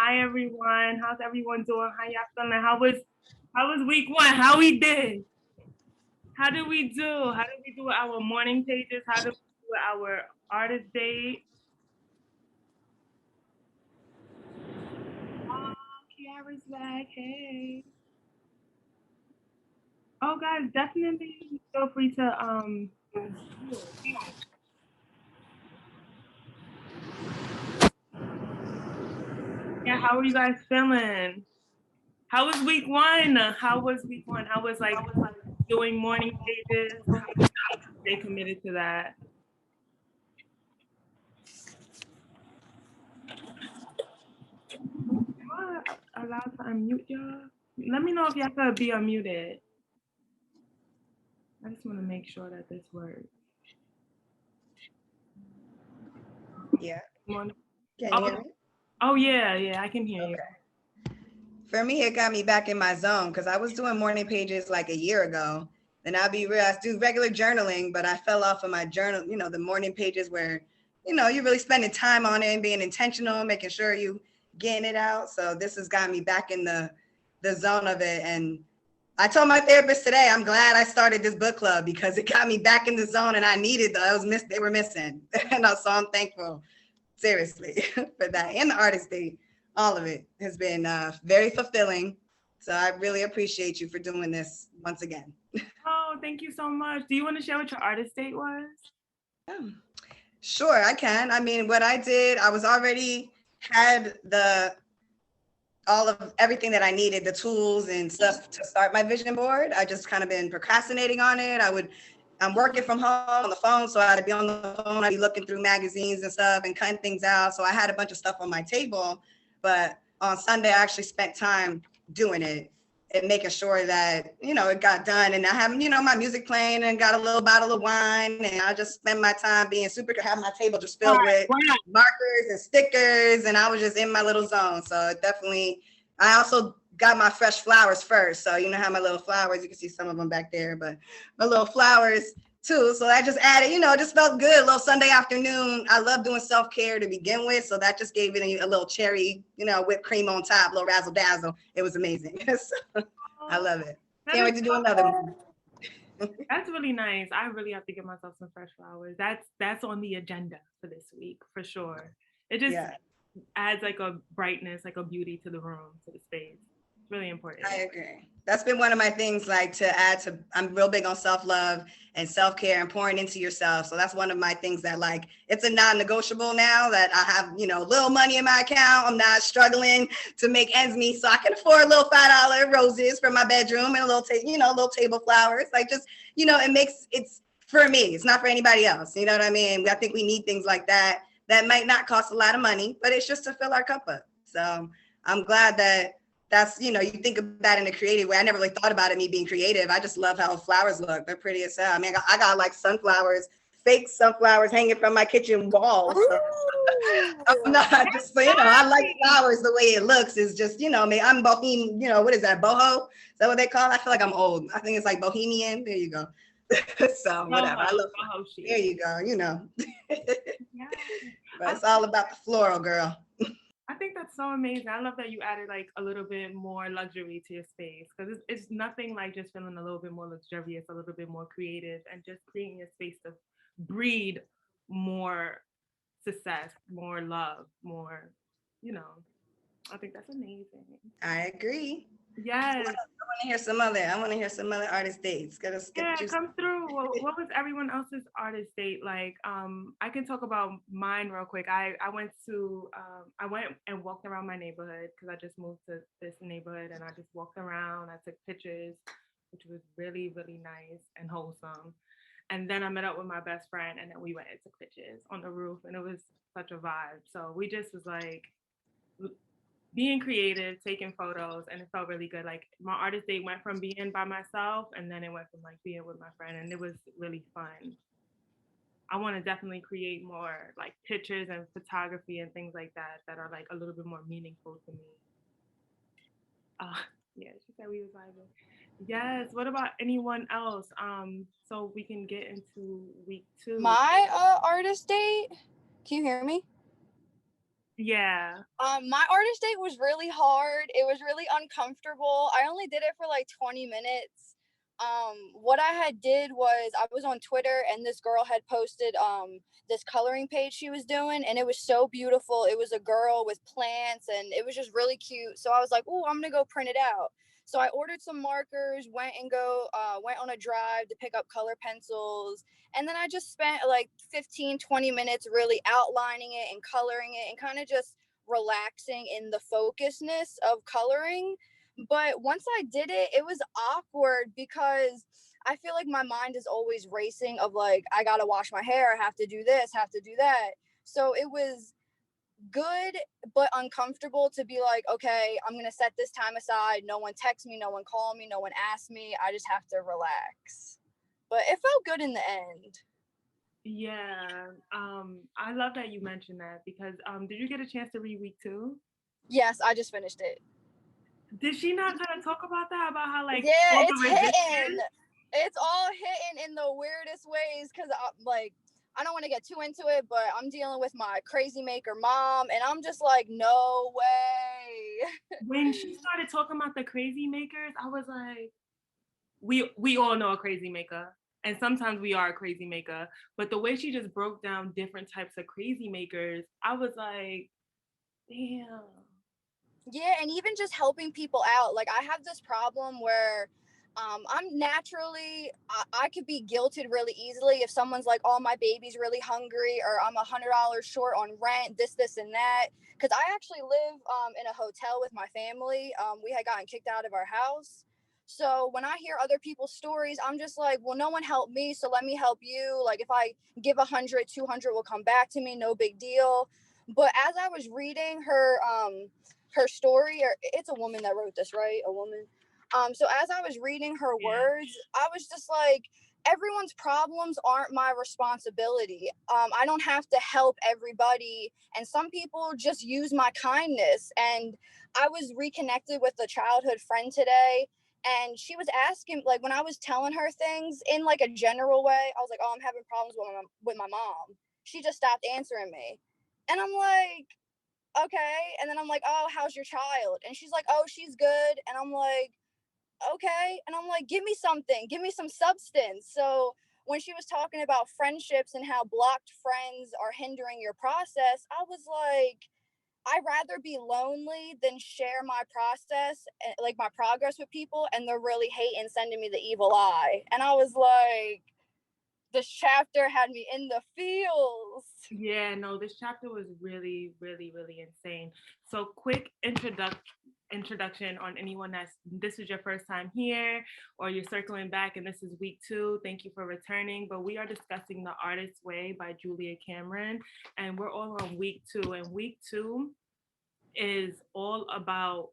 Hi everyone. How's everyone doing? How y'all feeling? How was week one? How we did? How did we do? How did we do with our morning pages? How did we do with our artist date? Oh, Kiara's back. Hey. Oh guys, definitely feel free to yeah, how are you guys feeling? How was week one? How was week one? How was like doing morning pages? How did you stay committed to that? Am I allowed to unmute y'all? Let me know if y'all could be unmuted. I just want to make sure that this works. Yeah. Can you hear me? Oh yeah, I can hear you. For me, it got me back in my zone because I was doing morning pages like a year ago. And I'll be real, I do regular journaling, but I fell off of my journal, the morning pages where, you're really spending time on it and being intentional, making sure you getting it out. So this has got me back in the zone of it. And I told my therapist today, I'm glad I started this book club because it got me back in the zone and I needed those. They were missing. And so I'm thankful, seriously, for that. And the artist date, all of it has been very fulfilling. So I really appreciate you for doing this once again. Oh, thank you so much. Do you want to share what your artist date was? Sure, I can. I mean, what I did, I was already had all of everything that I needed, the tools and stuff to start my vision board. I just kind of been procrastinating on it. I'm working from home on the phone, so I'd be on the phone, I'd be looking through magazines and stuff and cutting things out. So I had a bunch of stuff on my table, but on Sunday, I actually spent time doing it and making sure that, it got done. And I have, my music playing and got a little bottle of wine. And I just spend my time being have my table just filled with markers and stickers. And I was just in my little zone. So definitely, I also got my fresh flowers first. So you know how my little flowers, you can see some of them back there, but my little flowers too. So that just added, it just felt good. A little Sunday afternoon. I love doing self-care to begin with. So that just gave it a little cherry, whipped cream on top, a little razzle dazzle. It was amazing. So, I love it. Can't wait to do another one. That's really nice. I really have to give myself some fresh flowers. That's on the agenda for this week for sure. It just adds like a brightness, like a beauty to the room, to the space. It's really important. I agree. That's been one of my things, like to add to, I'm real big on self-love and self-care and pouring into yourself. So that's one of my things that like, it's a non-negotiable now that I have, little money in my account. I'm not struggling to make ends meet. So I can afford a little $5 roses for my bedroom and a little, little table flowers. Like just, it's for me, it's not for anybody else. You know what I mean? I think we need things like that might not cost a lot of money, but it's just to fill our cup up. So I'm glad that's, you think about it in a creative way. I never really thought about it, me being creative. I just love how flowers look. They're pretty as hell. I mean, I got like sunflowers, fake sunflowers hanging from my kitchen wall. So I'm not just, I like flowers the way it looks. Is just, I'm bohemian, what is that, boho? Is that what they call it? I feel like I'm old. I think it's like bohemian. There you go. So whatever. I love flowers. There you go, But it's all about the floral, girl. I think that's so amazing. I love that you added like a little bit more luxury to your space because it's nothing like just feeling a little bit more luxurious, a little bit more creative, and just creating a space to breed more success, more love, more, I think that's amazing. I agree. Yes. I want to hear some other artist dates. Come through. What was everyone else's artist date like? I can talk about mine real quick. I went and walked around my neighborhood because I just moved to this neighborhood and I just walked around. I took pictures, which was really, really nice and wholesome. And then I met up with my best friend and then we went and took pictures on the roof and it was such a vibe. So we just was like being creative, taking photos, and it felt really good. Like my artist date went from being by myself and then it went from like being with my friend and it was really fun. I want to definitely create more like pictures and photography and things like that are like a little bit more meaningful to me. Yeah, she said we was vibing. Yes. What about anyone else? So we can get into week 2. My artist date. Can you hear me? Yeah. My artist date was really hard. It was really uncomfortable. I only did it for like 20 minutes. What I had did was I was on Twitter and this girl had posted this coloring page she was doing, and it was so beautiful. It was a girl with plants and it was just really cute. So I was like, "Oh, I'm going to go print it out." So I ordered some markers, went on a drive to pick up color pencils, and then I just spent like 15, 20 minutes really outlining it and coloring it and kind of just relaxing in the focusedness of coloring. But once I did it, it was awkward because I feel like my mind is always racing of like, I gotta wash my hair, I have to do this, have to do that. So it was good but uncomfortable to be like, okay, I'm gonna set this time aside. No one texts me, no one called me, no one asked me. I just have to relax. But it felt good in the end. Yeah. I love that you mentioned that because did you get a chance to read week 2? Yes, I just finished it. Did she not kind of talk about that? About how like Yeah, all it's the hitting. resistance? It's all hitting in the weirdest ways because I don't want to get too into it, but I'm dealing with my crazy maker mom, and I'm just like, no way. When she started talking about the crazy makers, I was like, we all know a crazy maker. And sometimes we are a crazy maker. But the way she just broke down different types of crazy makers, I was like, damn. Yeah, and even just helping people out. Like I have this problem where I'm naturally I could be guilted really easily if someone's like, "Oh, my baby's really hungry," or "I'm $100 short on rent," this, and that. Because I actually live in a hotel with my family. We had gotten kicked out of our house. So when I hear other people's stories, I'm just like, well, no one helped me, so let me help you. Like if I give 100, 200 will come back to me, no big deal. But as I was reading her story, or it's a woman that wrote this, right? A woman. So as I was reading her Yeah. words, I was just like, everyone's problems aren't my responsibility. I don't have to help everybody, and some people just use my kindness. And I was reconnected with a childhood friend today, and she was asking, like, when I was telling her things in like a general way, I was like, "Oh, I'm having problems with my mom." She just stopped answering me, and I'm like, okay. And then I'm like, oh, how's your child? And she's like, oh, she's good. And I'm like, okay. And I'm like, give me something, give me some substance. So when she was talking about friendships and how blocked friends are hindering your process, I was like, I'd rather be lonely than share my process, like my progress with people, and they're really hating, sending me the evil eye. And I was like, this chapter had me in the feels. Yeah, no, this chapter was really, really, really insane. So quick introduction on anyone that's this is your first time here or you're circling back and this is week 2. Thank you for returning. But we are discussing The Artist's Way by Julia Cameron, and we're all on week 2. And week 2 is all about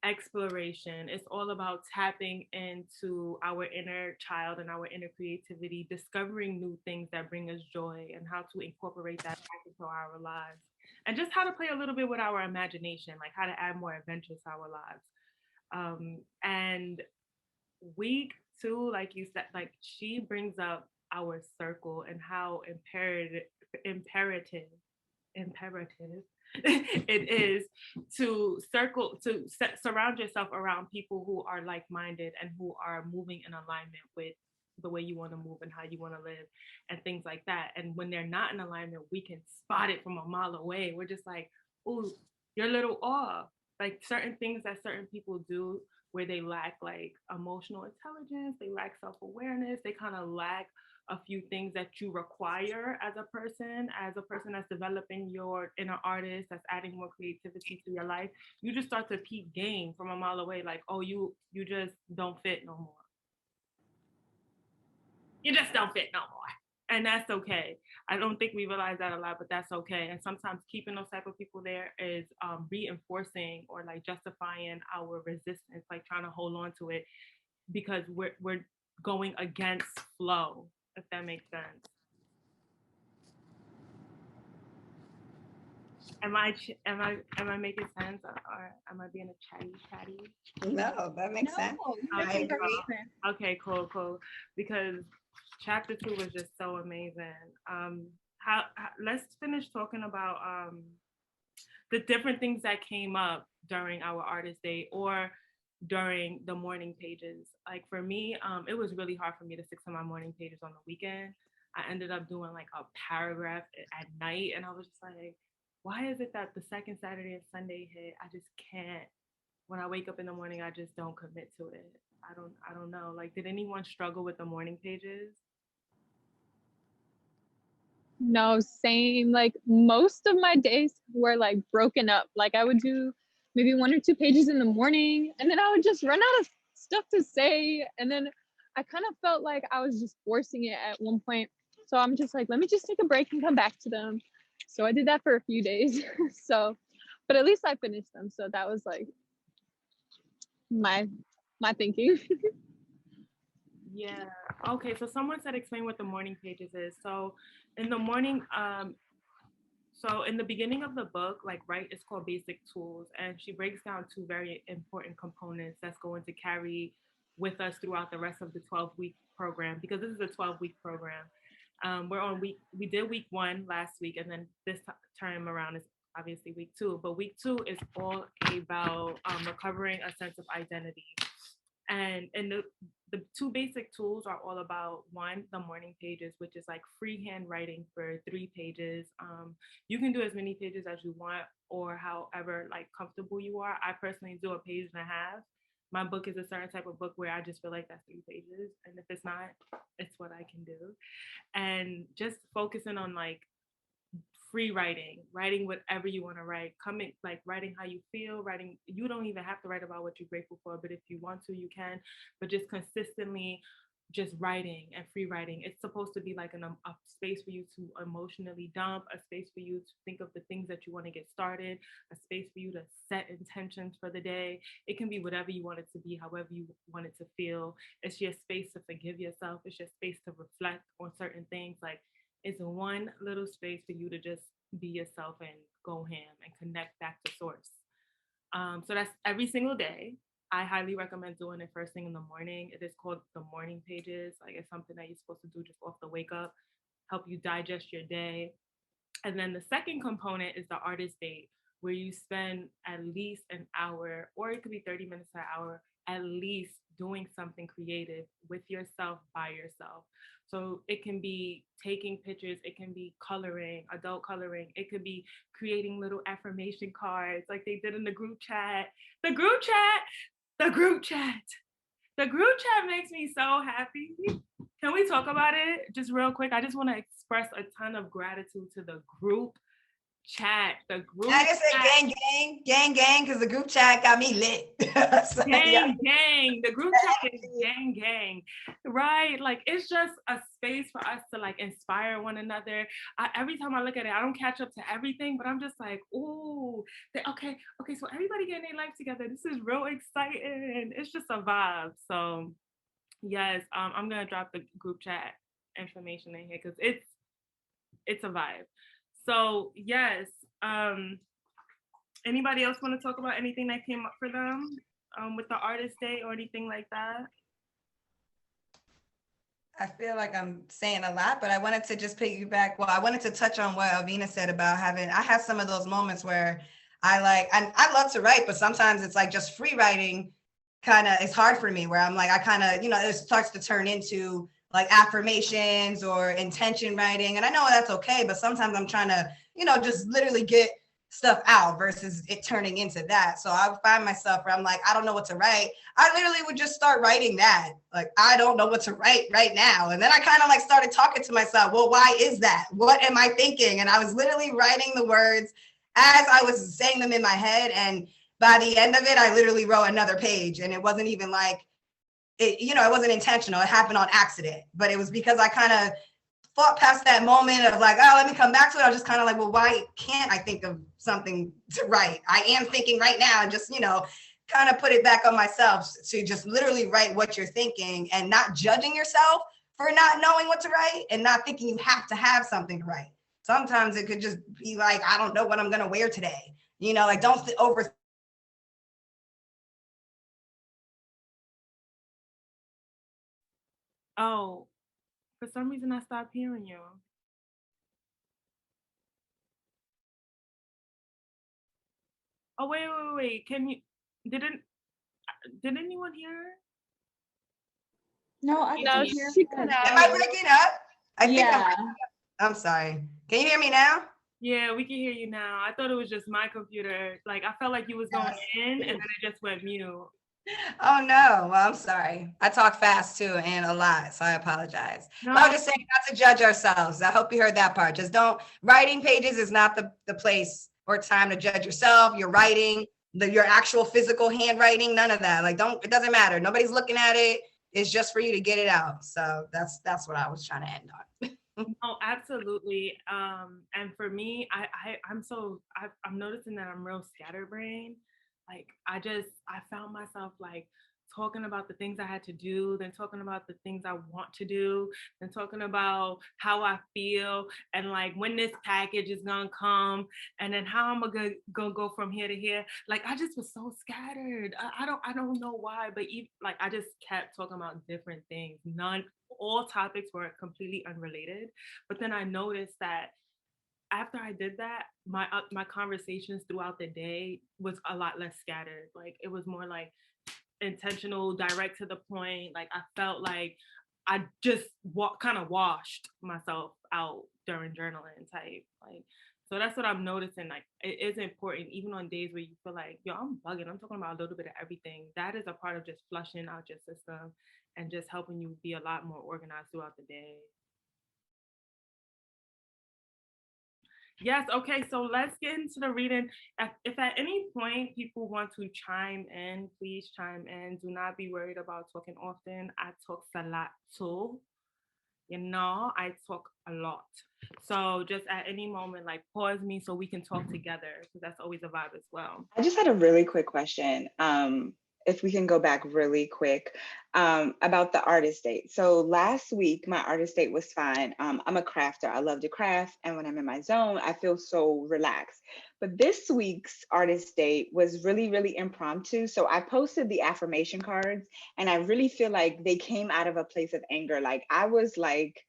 exploration. It's all about tapping into our inner child and our inner creativity, discovering new things that bring us joy and how to incorporate that back into our lives. And just how to play a little bit with our imagination, like how to add more adventure to our lives. And week 2, like you said, like she brings up our circle and how imperative it is to surround yourself around people who are like-minded and who are moving in alignment with the way you want to move and how you want to live and things like that. And when they're not in alignment, we can spot it from a mile away. We're just like, oh, you're a little off. Like certain things that certain people do where they lack like emotional intelligence, they lack self-awareness, they kind of lack a few things that you require as a person that's developing your inner artist, that's adding more creativity to your life. You just start to peep game from a mile away, like, oh, you just don't fit no more. You just don't fit no more. And that's okay. I don't think we realize that a lot, but that's okay. And sometimes keeping those type of people there is reinforcing or like justifying our resistance, like trying to hold on to it because we're going against flow, if that makes sense. Am I making sense, or am I being a chatty? No, that makes sense. I Okay, agree. okay, cool. Because chapter 2 was just so amazing. How let's finish talking about the different things that came up during our artist day or during the morning pages. Like for me, it was really hard for me to stick to my morning pages on the weekend. I ended up doing like a paragraph at night, and I was just like, why is it that the second Saturday and Sunday hit, I just can't. When I wake up in the morning, I just don't commit to it. I don't know. Like, did anyone struggle with the morning pages? No, same. Like most of my days were like broken up. Like I would do maybe 1 or 2 pages in the morning and then I would just run out of stuff to say. And then I kind of felt like I was just forcing it at one point. So I'm just like, let me just take a break and come back to them. So I did that for a few days. So, but at least I finished them. So that was like my thinking. Yeah. Okay. So someone said explain what the morning pages is. So in the morning, so in the beginning of the book, like right, it's called Basic Tools, and she breaks down two very important components that's going to carry with us throughout the rest of the 12-week program because this is a 12-week program. We did week 1 last week, and then this time around is obviously week 2. But week 2 is all about recovering a sense of identity. And the two basic tools are all about one, the morning pages, which is like freehand writing for 3 pages. You can do as many pages as you want or however like comfortable you are. I personally do a page and a half. My book is a certain type of book where I just feel like that's 3 pages. And if it's not, it's what I can do. And just focusing on like free writing whatever you want to write, coming like writing how you feel, writing. You don't even have to write about what you're grateful for, but if you want to, you can. But just consistently, just writing and free writing. It's supposed to be like a space for you to emotionally dump, a space for you to think of the things that you want to get started, a space for you to set intentions for the day. It can be whatever you want it to be, however you want it to feel. It's your space to forgive yourself. It's your space to reflect on certain things. Like it's one little space for you to just be yourself and go ham and connect back to source. So that's every single day. I highly recommend doing it first thing in the morning. It is called the morning pages. Like it's something that you're supposed to do just off the wake up, help you digest your day. And then the second component is the artist date, where you spend at least an hour, or it could be 30 minutes to an hour, at least doing something creative with yourself by yourself. So it can be taking pictures, it can be coloring, adult coloring, it could be creating little affirmation cards like they did in the group chat. The group chat, the group chat, the group chat makes me so happy. Can we talk about it just real quick? I just want to express a ton of gratitude to the group chat. The group I can say chat. gang, gang, because the group chat got me lit. So, Gang, yeah. gang. The group chat is gang, gang. Right? Like it's just a space for us to like inspire one another. Every time I look at it, I don't catch up to everything, but I'm just like, ooh, okay, so everybody getting their life together. This is real exciting. It's just a vibe. So yes, I'm gonna drop the group chat information in here because it's a vibe. So yes, anybody else want to talk about anything that came up for them with the artist day or anything like that? I feel like I'm saying a lot, but I wanted to just piggyback. Well, I wanted to touch on what Alvina said about I have some of those moments where I love to write, but sometimes it's like just free writing kind of is hard for me where I'm like, I kind of, it starts to turn into like affirmations or intention writing. And I know that's okay, but sometimes I'm trying to, just literally get stuff out versus it turning into that. So I find myself where I'm like, I don't know what to write. I literally would just start writing that. Like, I don't know what to write right now. And then I kind of like started talking to myself, well, why is that? What am I thinking? And I was literally writing the words as I was saying them in my head. And by the end of it, I literally wrote another page. And it wasn't even like, it wasn't intentional. It happened on accident. But it was because I kind of fought past that moment of like, oh, let me come back to it. I was just kind of like, well, why can't I think of something to write? I am thinking right now, and just, kind of put it back on myself to just literally write what you're thinking and not judging yourself for not knowing what to write and not thinking you have to have something to write. Sometimes it could just be like, I don't know what I'm going to wear today. Like don't over. Oh, for some reason I stopped hearing you. Oh, wait. Didn't, did anyone hear her? No, I You No, didn't did. hear she her. cut out. Am I breaking up? I think Yeah. I'm sorry. Can you hear me now? Yeah, we can hear you now. I thought it was just my computer. Like, I felt like you was going in and then it just went mute. Oh no. Well, I'm sorry. I talk fast too and a lot, so I apologize. No, But I'm just saying not to judge ourselves. I hope you heard that part. Just don't, writing pages is not the place or time to judge yourself, your writing, your actual physical handwriting, none of that. Like, don't, it doesn't matter. Nobody's looking at it. It's just for you to get it out. So that's what I was trying to end on. no, absolutely. And for me, I'm noticing that I'm real scatterbrained. Like, I found myself like talking about the things I had to do, then talking about the things I want to do, then talking about how I feel, and like when this package is gonna come, and then how I'm gonna go from here to here. Like, I just was so scattered. I don't know why, but even like I just kept talking about different things. All topics were completely unrelated. But then I noticed that after I did that, my conversations throughout the day was a lot less scattered. Like, it was more like intentional, direct to the point. Like, I felt like I just kind of washed myself out during journaling type. Like, so that's what I'm noticing. Like, it is important, even on days where you feel like, yo, I'm bugging. I'm talking about a little bit of everything. That is a part of just flushing out your system and just helping you be a lot more organized throughout the day. Yes, okay, so let's get into the reading. If at any point people want to chime in, please chime in. Do not be worried about talking often. I talk a lot too. I talk a lot. So just at any moment, like pause me so we can talk together, because that's always a vibe as well. I just had a really quick question. If we can go back really quick about the artist date. So last week, my artist date was fine. I'm a crafter. I love to craft. And when I'm in my zone, I feel so relaxed. But this week's artist date was really, really impromptu. So I posted the affirmation cards and I really feel like they came out of a place of anger. Like I was like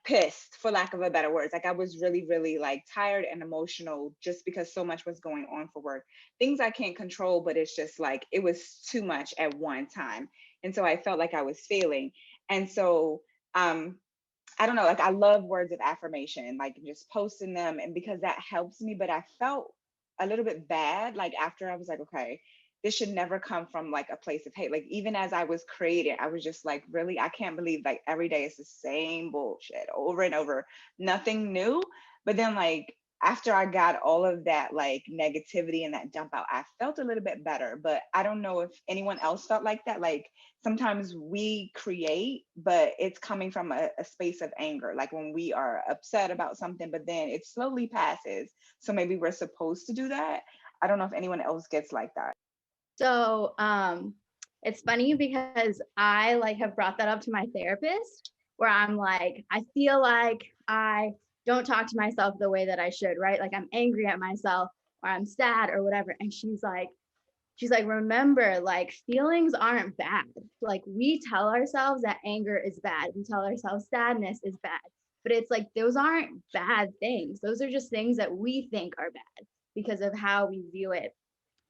pissed, for lack of a better words. Like I was really, really like tired and emotional just because so much was going on for work. Things I can't control, but it's just like it was too much at one time. And so I felt like I was failing. And so I don't know, like I love words of affirmation, like just posting them and because that helps me, but I felt a little bit bad like after I was like, okay, this should never come from like a place of hate. Like even as I was creating, I was just like, really, I can't believe like every day it's the same bullshit over and over, nothing new. But then like after I got all of that like negativity and that dump out, I felt a little bit better. But I don't know if anyone else felt like that. Like sometimes we create, but it's coming from a space of anger, like when we are upset about something, but then it slowly passes. So maybe we're supposed to do that. I don't know if anyone else gets like that. So it's funny because I like have brought that up to my therapist where I'm like, I feel like I don't talk to myself the way that I should, right? Like I'm angry at myself or I'm sad or whatever. And she's like, remember, like feelings aren't bad. Like we tell ourselves that anger is bad. We tell ourselves sadness is bad. But it's like those aren't bad things. Those are just things that we think are bad because of how we view it.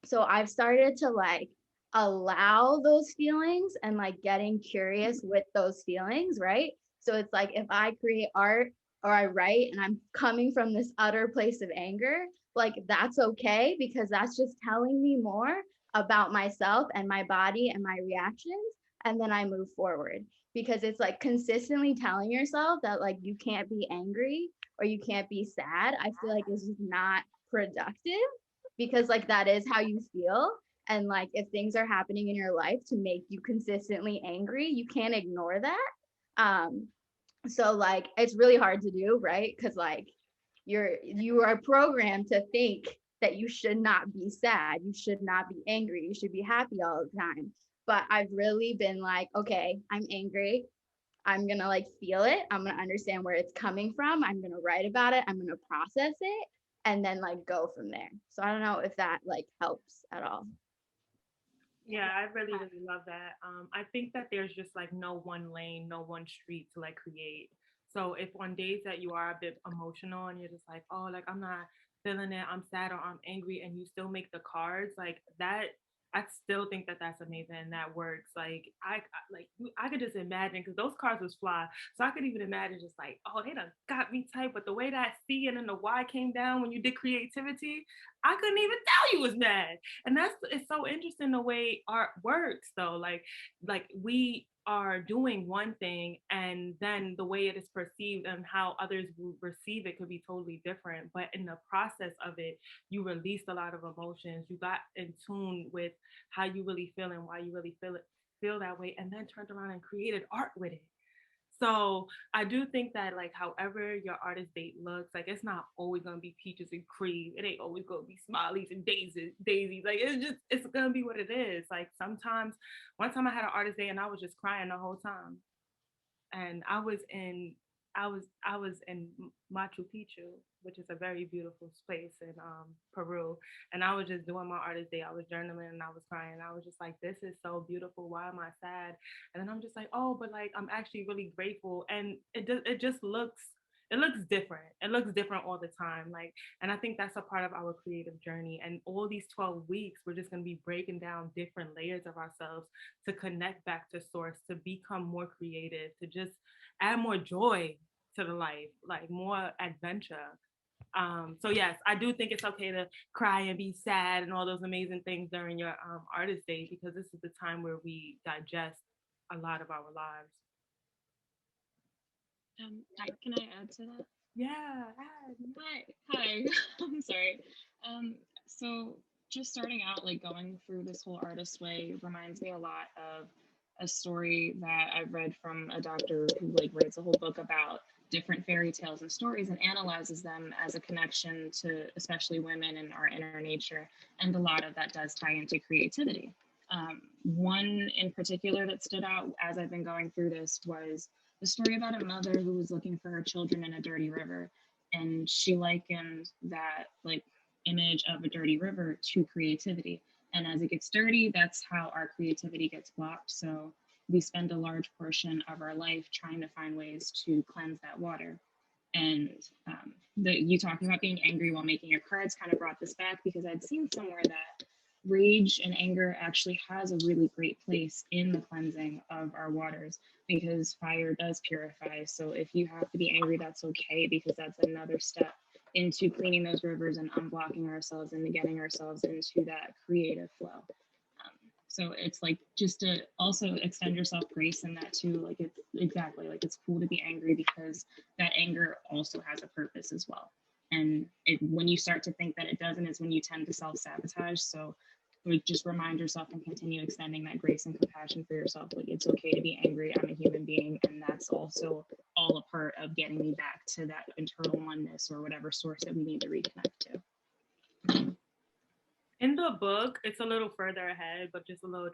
So I've started to like allow those feelings and like getting curious with those feelings, right? So it's like if I create art or I write and I'm coming from this utter place of anger, like that's okay because that's just telling me more about myself and my body and my reactions. And then I move forward because it's like consistently telling yourself that like you can't be angry or you can't be sad. I feel like is just not productive because like that is how you feel. And like if things are happening in your life to make you consistently angry, you can't ignore that. So like it's really hard to do, right? Because like you are programmed to think that you should not be sad, you should not be angry, you should be happy all the time. But I've really been like, okay, I'm angry, I'm gonna like feel it, I'm gonna understand where it's coming from, I'm gonna write about it, I'm gonna process it, and then like go from there. So I don't know if that like helps at all. Yeah, I really, really love that. I think that there's just like no one lane, no one street to like create. So if on days that you are a bit emotional and you're just like, oh, like I'm not feeling it, I'm sad or I'm angry, and you still make the cards like that. I still think that that's amazing and that works. Like I could just imagine because those cards was fly, so I could even imagine just like, oh, they done got me tight. But the way that C and then the Y came down when you did creativity, I couldn't even tell you was mad. And that's it's so interesting the way art works though. Like we are doing one thing and then the way it is perceived and how others will receive it could be totally different, but in the process of it you released a lot of emotions, you got in tune with how you really feel and why you really feel that way, and then turned around and created art with it. So I do think that like however your artist date looks, like it's not always gonna be peaches and cream. It ain't always gonna be smileys and daisies. Like it's gonna be what it is. Like sometimes one time I had an artist day and I was just crying the whole time. And I was in Machu Picchu, which is a very beautiful place in Peru. And I was just doing my artist day. I was journaling and I was crying. I was just like, this is so beautiful. Why am I sad? And then I'm just like, oh, but like I'm actually really grateful. And it just looks different. It looks different all the time. Like, and I think that's a part of our creative journey. And all these 12 weeks, we're just gonna be breaking down different layers of ourselves to connect back to source, to become more creative, to just add more joy to the life, like more adventure. So yes, I do think it's okay to cry and be sad and all those amazing things during your artist day because this is the time where we digest a lot of our lives. Can I add to that? Yeah. Hi. I'm sorry. So just starting out, like going through this whole artist way reminds me a lot of a story that I've read from a doctor who like writes a whole book about different fairy tales and stories and analyzes them as a connection to especially women and our inner nature. And a lot of that does tie into creativity. One in particular that stood out as I've been going through this was the story about a mother who was looking for her children in a dirty river. And she likened that like image of a dirty river to creativity. And as it gets dirty, that's how our creativity gets blocked. So we spend a large portion of our life trying to find ways to cleanse that water. And you talking about being angry while making your cards kind of brought this back because I'd seen somewhere that rage and anger actually has a really great place in the cleansing of our waters because fire does purify. So if you have to be angry, that's okay because that's another step into cleaning those rivers and unblocking ourselves and getting ourselves into that creative flow. So it's like just to also extend yourself grace in that too. Like it's exactly like it's cool to be angry because that anger also has a purpose as well. And when you start to think that it doesn't is when you tend to self-sabotage. So like just remind yourself and continue extending that grace and compassion for yourself. Like it's okay to be angry. I'm a human being, and that's also all a part of getting me back to that internal oneness or whatever source that we need to reconnect to. In the book, it's a little further ahead, but just a little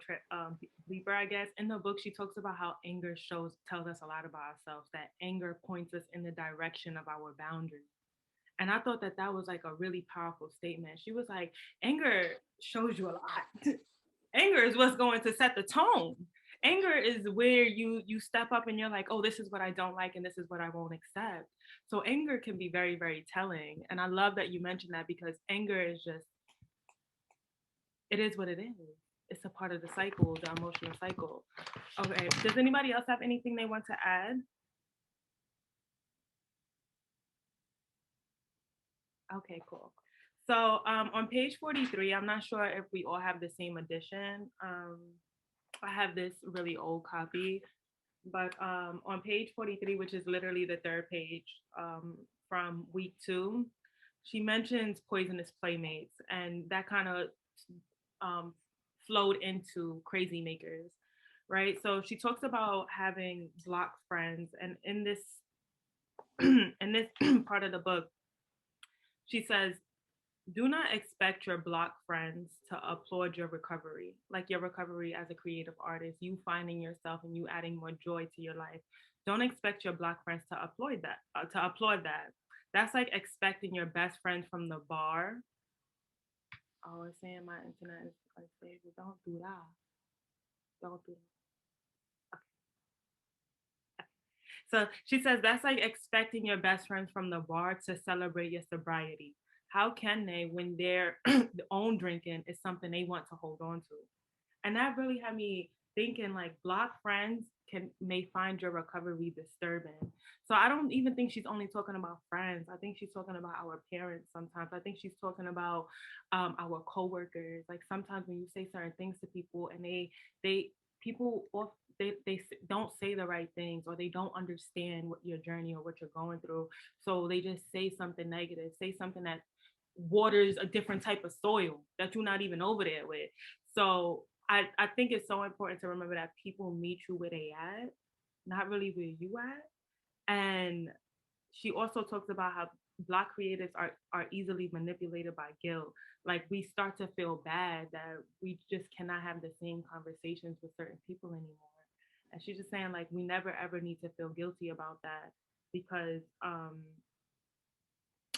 deeper, I guess. In the book, she talks about how anger tells us a lot about ourselves, that anger points us in the direction of our boundaries. And I thought that that was like a really powerful statement. She was like, anger shows you a lot. Anger is what's going to set the tone. Anger is where you step up and you're like, oh, this is what I don't like and this is what I won't accept. So anger can be very, very telling. And I love that you mentioned that because anger is just, it is what it is. It's a part of the cycle, the emotional cycle. Okay, does anybody else have anything they want to add? Okay, cool. So on page 43, I'm not sure if we all have the same edition. I have this really old copy, but on page 43, which is literally the third page from week 2, she mentions poisonous playmates, and that kind of flowed into crazy makers, right? So she talks about having block friends, and in this in this part of the book, she says, do not expect your block friends to applaud your recovery, like your recovery as a creative artist, you finding yourself and you adding more joy to your life. Don't expect your block friends to applaud that. That's like expecting your best friend from the bar. Oh, it's saying my internet is unstable. Don't do that. Don't do that. So she says that's like expecting your best friends from the bar to celebrate your sobriety. how can they when their own drinking is something they want to hold on to? And that really had me thinking like Block friends may find your recovery disturbing. So I don't even think she's only talking about friends. I think she's talking about our parents sometimes. I think she's talking about our coworkers. Like sometimes when you say certain things to people and they people off don't say the right things, or they don't understand what your journey or what you're going through. So they just say something negative, say something that waters a different type of soil that you're not even over there with. So I think it's so important to remember that people meet you where they at, not really where you at. And she also talks about how Black creatives are easily manipulated by guilt. Like we start to feel bad that we just cannot have the same conversations with certain people anymore. And she's just saying like we never ever need to feel guilty about that because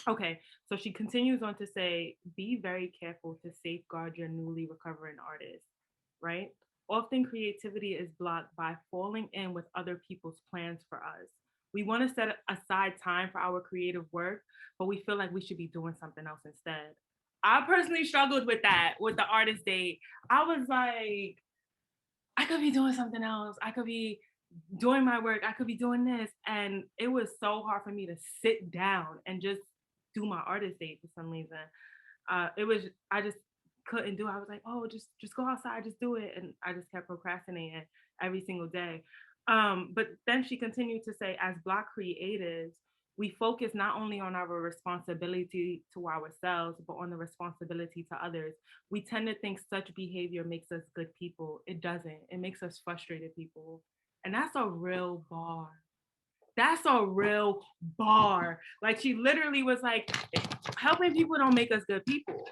okay, so she continues on to say, be very careful to safeguard your newly recovering artist, right? Often creativity is blocked by falling in with other people's plans for us. We want to set aside time for our creative work, but we feel like we should be doing something else instead. I personally struggled with that with the artist date. I was like, I could be doing something else. I could be doing my work. I could be doing this. And it was so hard for me to sit down and just do my artist date for some reason. It was, I just couldn't do it. I was like, oh, just go outside, just do it. And I just kept procrastinating every single day. But then she continued to say, as Black creatives, we focus not only on our responsibility to ourselves, but on the responsibility to others. We tend to think such behavior makes us good people. It doesn't. It makes us frustrated people. And that's a real bar. That's a real bar. Like she literally was like, helping people don't make us good people.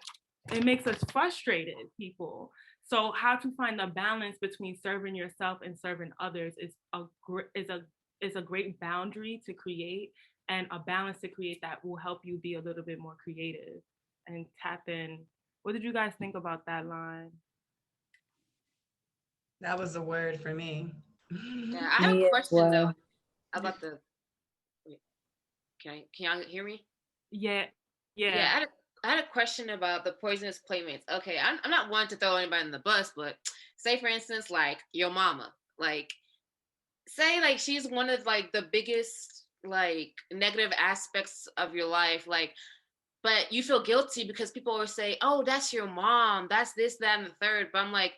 It makes us frustrated people. So how to find the balance between serving yourself and serving others is a great boundary to create, and a balance to create that will help you be a little bit more creative and tap in. What did you guys think about that line? That was a word for me. Yeah, I have Me a as question though well. about the. Wait, can y'all hear me? Yeah, Yeah, yeah. I had a question about the poisonous playmates. Okay, I'm not one to throw anybody in the bus, but say for instance, like your mama, like say like she's one of like the biggest like negative aspects of your life, like, but you feel guilty because people always say, oh, that's your mom, that's this, that, and the third. But I'm like,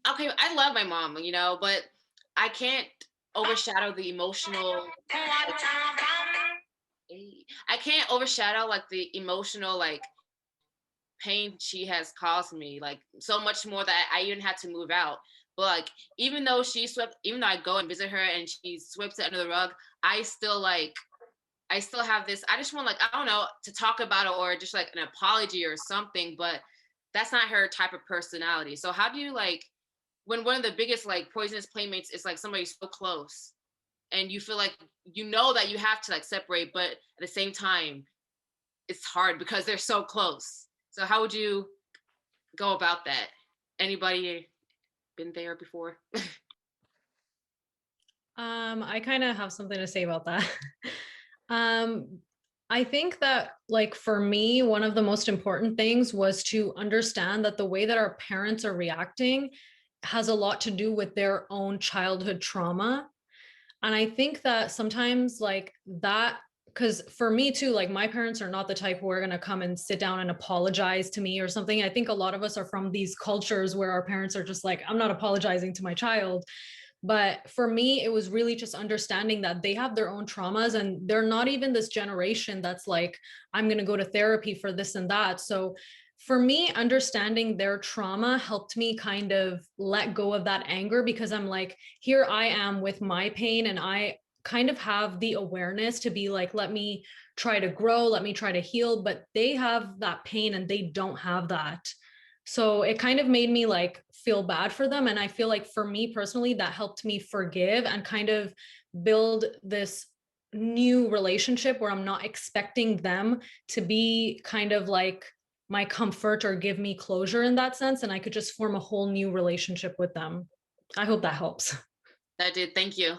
okay, I love my mom, you know, but I can't overshadow the emotional. I can't overshadow like the emotional like pain she has caused me, like so much more that I even had to move out. But like even though I go and visit her and she sweeps it under the rug, I still have this. I just want like I don't know to talk about it or just like an apology or something. But that's not her type of personality. So how do you like when one of the biggest like poisonous playmates is like somebody so close and you feel like you know that you have to like separate, but at the same time it's hard because they're so close. So how would you go about that? Anybody been there before? I kind of have something to say about that. I think that like for me, one of the most important things was to understand that the way that our parents are reacting has a lot to do with their own childhood trauma. And I think that sometimes like that, because for me too, like my parents are not the type who are going to come and sit down and apologize to me or something. I think a lot of us are from these cultures where our parents are just like, I'm not apologizing to my child. But for me, it was really just understanding that they have their own traumas and they're not even this generation that's like, I'm going to go to therapy for this and that. So for me, understanding their trauma helped me kind of let go of that anger because I'm like, here I am with my pain and I kind of have the awareness to be like, let me try to grow, let me try to heal, but they have that pain and they don't have that. So it kind of made me like feel bad for them. And I feel like for me personally, that helped me forgive and kind of build this new relationship where I'm not expecting them to be kind of like my comfort or give me closure in that sense. And I could just form a whole new relationship with them. I hope that helps. That did. Thank you.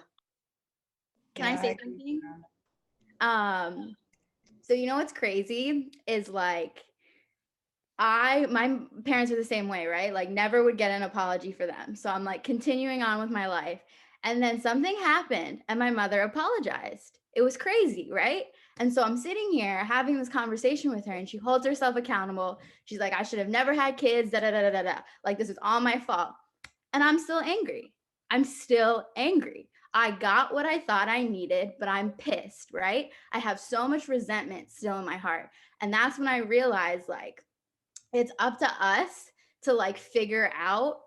Can I say something? So you know what's crazy is like my parents are the same way, right? Like never would get an apology for them. So I'm like continuing on with my life. And then something happened and my mother apologized. It was crazy, right? And so I'm sitting here having this conversation with her and she holds herself accountable. She's like, I should have never had kids, da da da da da da. Like this is all my fault. And I'm still angry. I'm still angry. I got what I thought I needed, but I'm pissed, right? I have so much resentment still in my heart. And that's when I realized like it's up to us to like figure out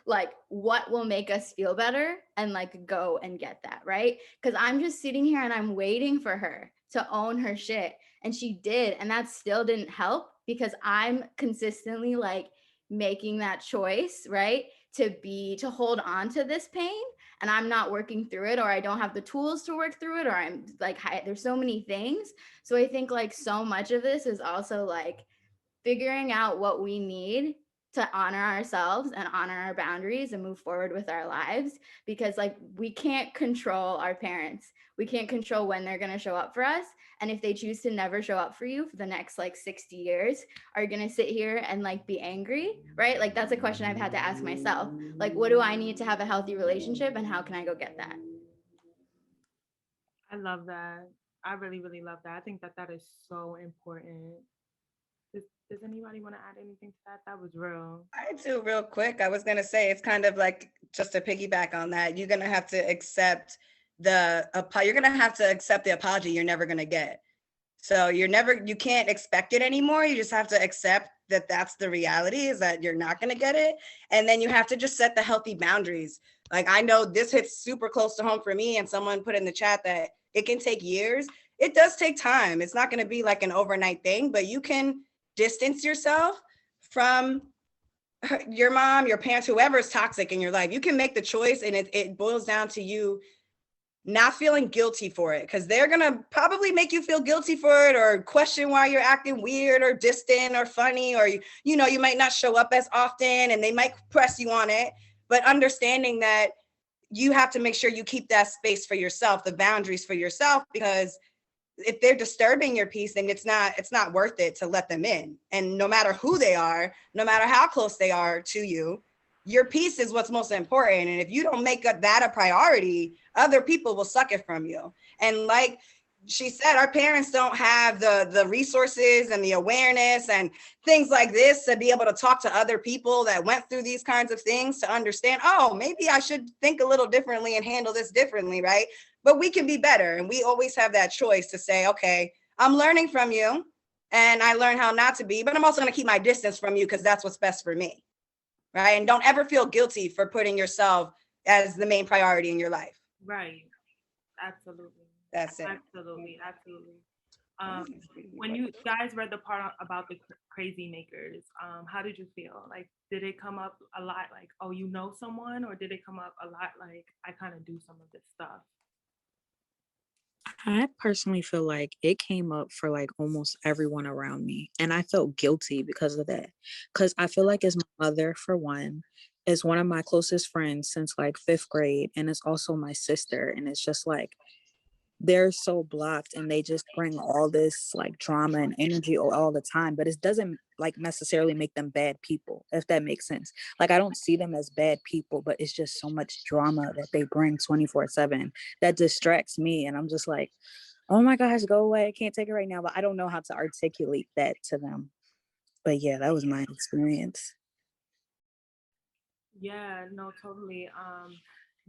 like what will make us feel better and like go and get that, right? Because I'm just sitting here and I'm waiting for her to own her shit, and she did, and that still didn't help because I'm consistently like making that choice, right? To hold on to this pain, and I'm not working through it, or I don't have the tools to work through it, or I'm like there's so many things. So I think like so much of this is also like figuring out what we need to honor ourselves and honor our boundaries and move forward with our lives, because like we can't control our parents. We can't control when they're going to show up for us, and if they choose to never show up for you for the next like 60 years, are you going to sit here and like be angry, right? Like that's a question I've had to ask myself. Like what do I need to have a healthy relationship and how can I go get that? I love that. I really, really love that. I think that that is so important. Does anybody want to add anything to that? That was real. I do real quick. I was gonna say it's kind of like just to piggyback on that. You're gonna have to accept you're gonna have to accept the apology you're never gonna get. So you can't expect it anymore. You just have to accept that that's the reality, is that you're not gonna get it, and then you have to just set the healthy boundaries. Like I know this hits super close to home for me, and someone put in the chat that it can take years. It does take time. It's not gonna be like an overnight thing, but you can distance yourself from your mom, your parents, whoever is toxic in your life. You can make the choice, and it boils down to you not feeling guilty for it, because they're gonna probably make you feel guilty for it or question why you're acting weird or distant or funny, or you know, you might not show up as often and they might press you on it. But understanding that you have to make sure you keep that space for yourself, the boundaries for yourself, because if they're disturbing your peace, then it's not worth it to let them in. And no matter who they are, no matter how close they are to you, your peace is what's most important. And if you don't make that a priority, other people will suck it from you. And like she said, our parents don't have the resources and the awareness and things like this to be able to talk to other people that went through these kinds of things to understand, oh, maybe I should think a little differently and handle this differently, right? But we can be better. And we always have that choice to say, okay, I'm learning from you and I learned how not to be, but I'm also going to keep my distance from you because that's what's best for me, right? And don't ever feel guilty for putting yourself as the main priority in your life. Right. Absolutely. That's it. Absolutely. When you guys read the part about the crazy makers, how did you feel? Like, did it come up a lot like, oh, you know someone, or did it come up a lot like, I kind of do some of this stuff? I personally feel like it came up for like almost everyone around me. And I felt guilty because of that. Because I feel like as my mother, for one, is one of my closest friends since like 5th grade. And it's also my sister. And it's just like, they're so blocked and they just bring all this like drama and energy all the time, but it doesn't like necessarily make them bad people, if that makes sense. Like I don't see them as bad people, but it's just so much drama that they bring 24/7 that distracts me, and I'm just like, oh my gosh, go away, I can't take it right now. But I don't know how to articulate that to them. But yeah, that was my experience. Yeah, no, totally.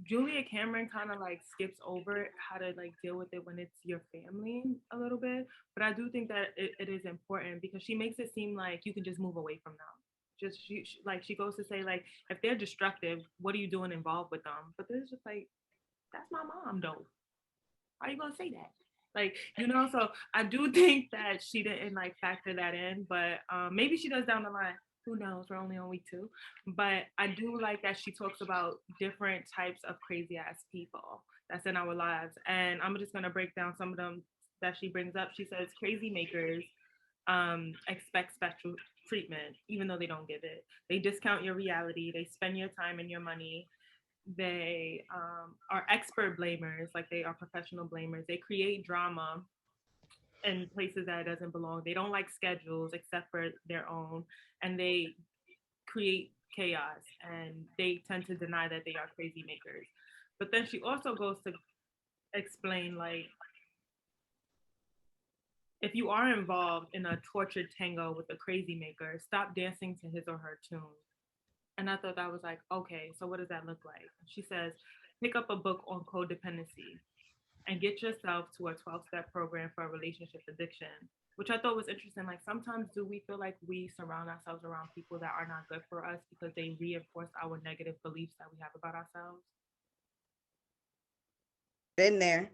Julia Cameron kind of like skips over how to like deal with it when it's your family a little bit, but I do think that it is important because she makes it seem like you can just move away from them. Just like she goes to say like, if they're destructive, what are you doing involved with them? But this is just like, that's my mom though. How are you gonna say that? Like, you know, so I do think that she didn't like factor that in, but maybe she does down the line. Who knows? We're only on week 2. But I do like that she talks about different types of crazy ass people that's in our lives. And I'm just going to break down some of them that she brings up. She says crazy makers expect special treatment, even though they don't give it. They discount your reality. They spend your time and your money. They are expert blamers, like they are professional blamers. They create drama in places that it doesn't belong. They don't like schedules except for their own, and they create chaos, and they tend to deny that they are crazy makers. But then she also goes to explain, like, if you are involved in a tortured tango with a crazy maker, stop dancing to his or her tune. And I thought that was like, okay, so what does that look like? She says, pick up a book on codependency and get yourself to a 12-step program for a relationship addiction, which I thought was interesting. Like, sometimes do we feel like we surround ourselves around people that are not good for us because they reinforce our negative beliefs that we have about ourselves? Been there.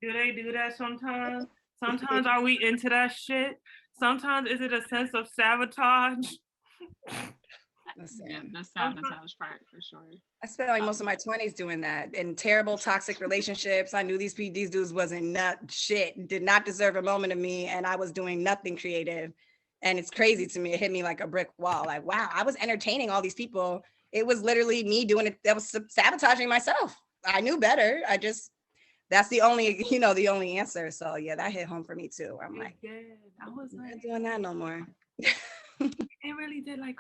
Do they do that sometimes? Sometimes are we into that shit? Sometimes is it a sense of sabotage? Yeah, the sabotage part for sure. I spent like most of my 20s doing that in terrible toxic relationships. I knew these dudes wasn't nut shit, did not deserve a moment of me, and I was doing nothing creative. And it's crazy to me. It hit me like a brick wall. Like, wow, I was entertaining all these people. It was literally me doing it. That was sabotaging myself. I knew better. That's the only, the only answer. So yeah, that hit home for me too. I'm like, I was I'm like, not doing that no more. It really did. Like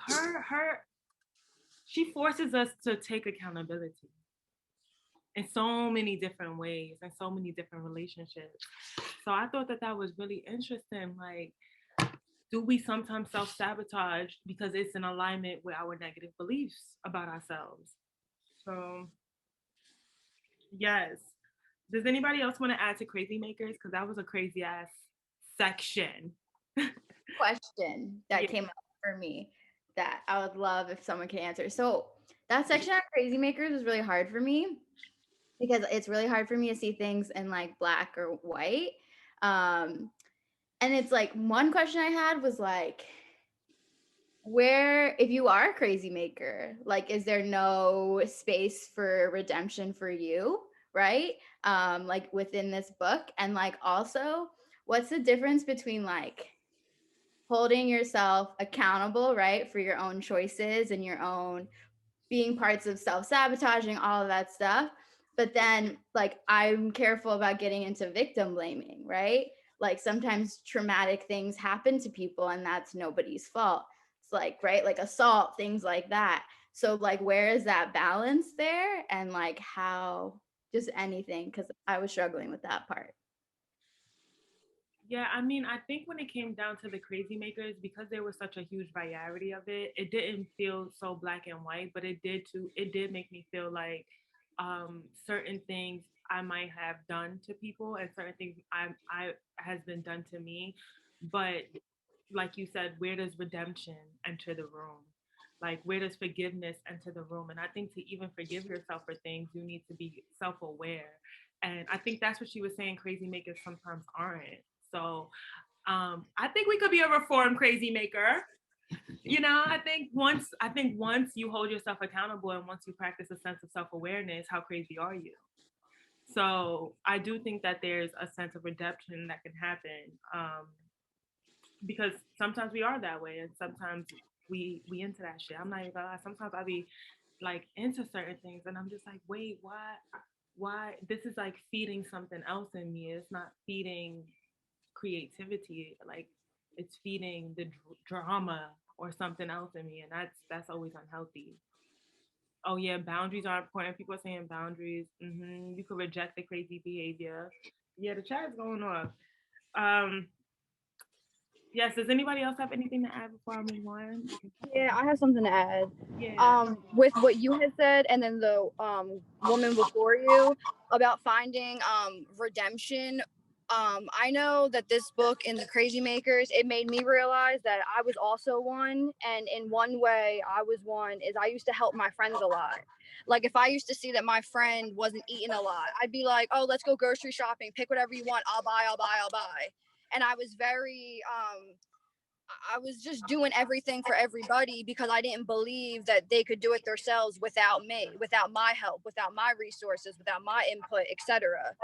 she forces us to take accountability in so many different ways and so many different relationships. So I thought that was really interesting. Like, do we sometimes self-sabotage because it's in alignment with our negative beliefs about ourselves? So yes. Does anybody else want to add to Crazy Makers? Because that was a crazy ass section. Question that came up for me that I would love if someone could answer. So that section on Crazy Makers was really hard for me because it's really hard for me to see things in like black or white. And it's like one question I had was like, where, if you are a crazy maker, like, is there no space for redemption for you? Right? Like within this book. And like also, what's the difference between like holding yourself accountable, right, for your own choices and your own being parts of self-sabotaging, all of that stuff. But then like I'm careful about getting into victim blaming, right? Like sometimes traumatic things happen to people and that's nobody's fault. It's like, right, like assault, things like that. So like where is that balance there? And like how, just anything, because I was struggling with that part. Yeah, I mean, I think when it came down to the Crazy Makers, because there was such a huge variety of it, it didn't feel so black and white, but it did make me feel like certain things I might have done to people and certain things I has been done to me. But like you said, where does redemption enter the room? Like, where does forgiveness enter the room? And I think to even forgive yourself for things, you need to be self-aware. And I think that's what she was saying. Crazy makers sometimes aren't. So I think we could be a reformed crazy maker. I think once you hold yourself accountable and once you practice a sense of self-awareness, how crazy are you? So I do think that there's a sense of redemption that can happen, because sometimes we are that way and sometimes we into that shit. I'm not even gonna lie. Sometimes I be like into certain things and I'm just like, wait, why this is like feeding something else in me. It's not feeding creativity, like it's feeding the drama or something else in me, and that's always unhealthy. Oh yeah, boundaries are important. People are saying boundaries. You could reject the crazy behavior. Yeah, the chat is going off. Yes, does anybody else have anything to add before I move on? Yeah, I have something to add. Yeah. With what you had said, and then the woman before you about finding redemption. I know that this book in the Crazy Makers, it made me realize that I was also one, and in one way I was one is I used to help my friends a lot. Like if I used to see that my friend wasn't eating a lot, I'd be like, oh, let's go grocery shopping, pick whatever you want, I'll buy. And I was very I was just doing everything for everybody because I didn't believe that they could do it themselves without me, without my help, without my resources, without my input, etc.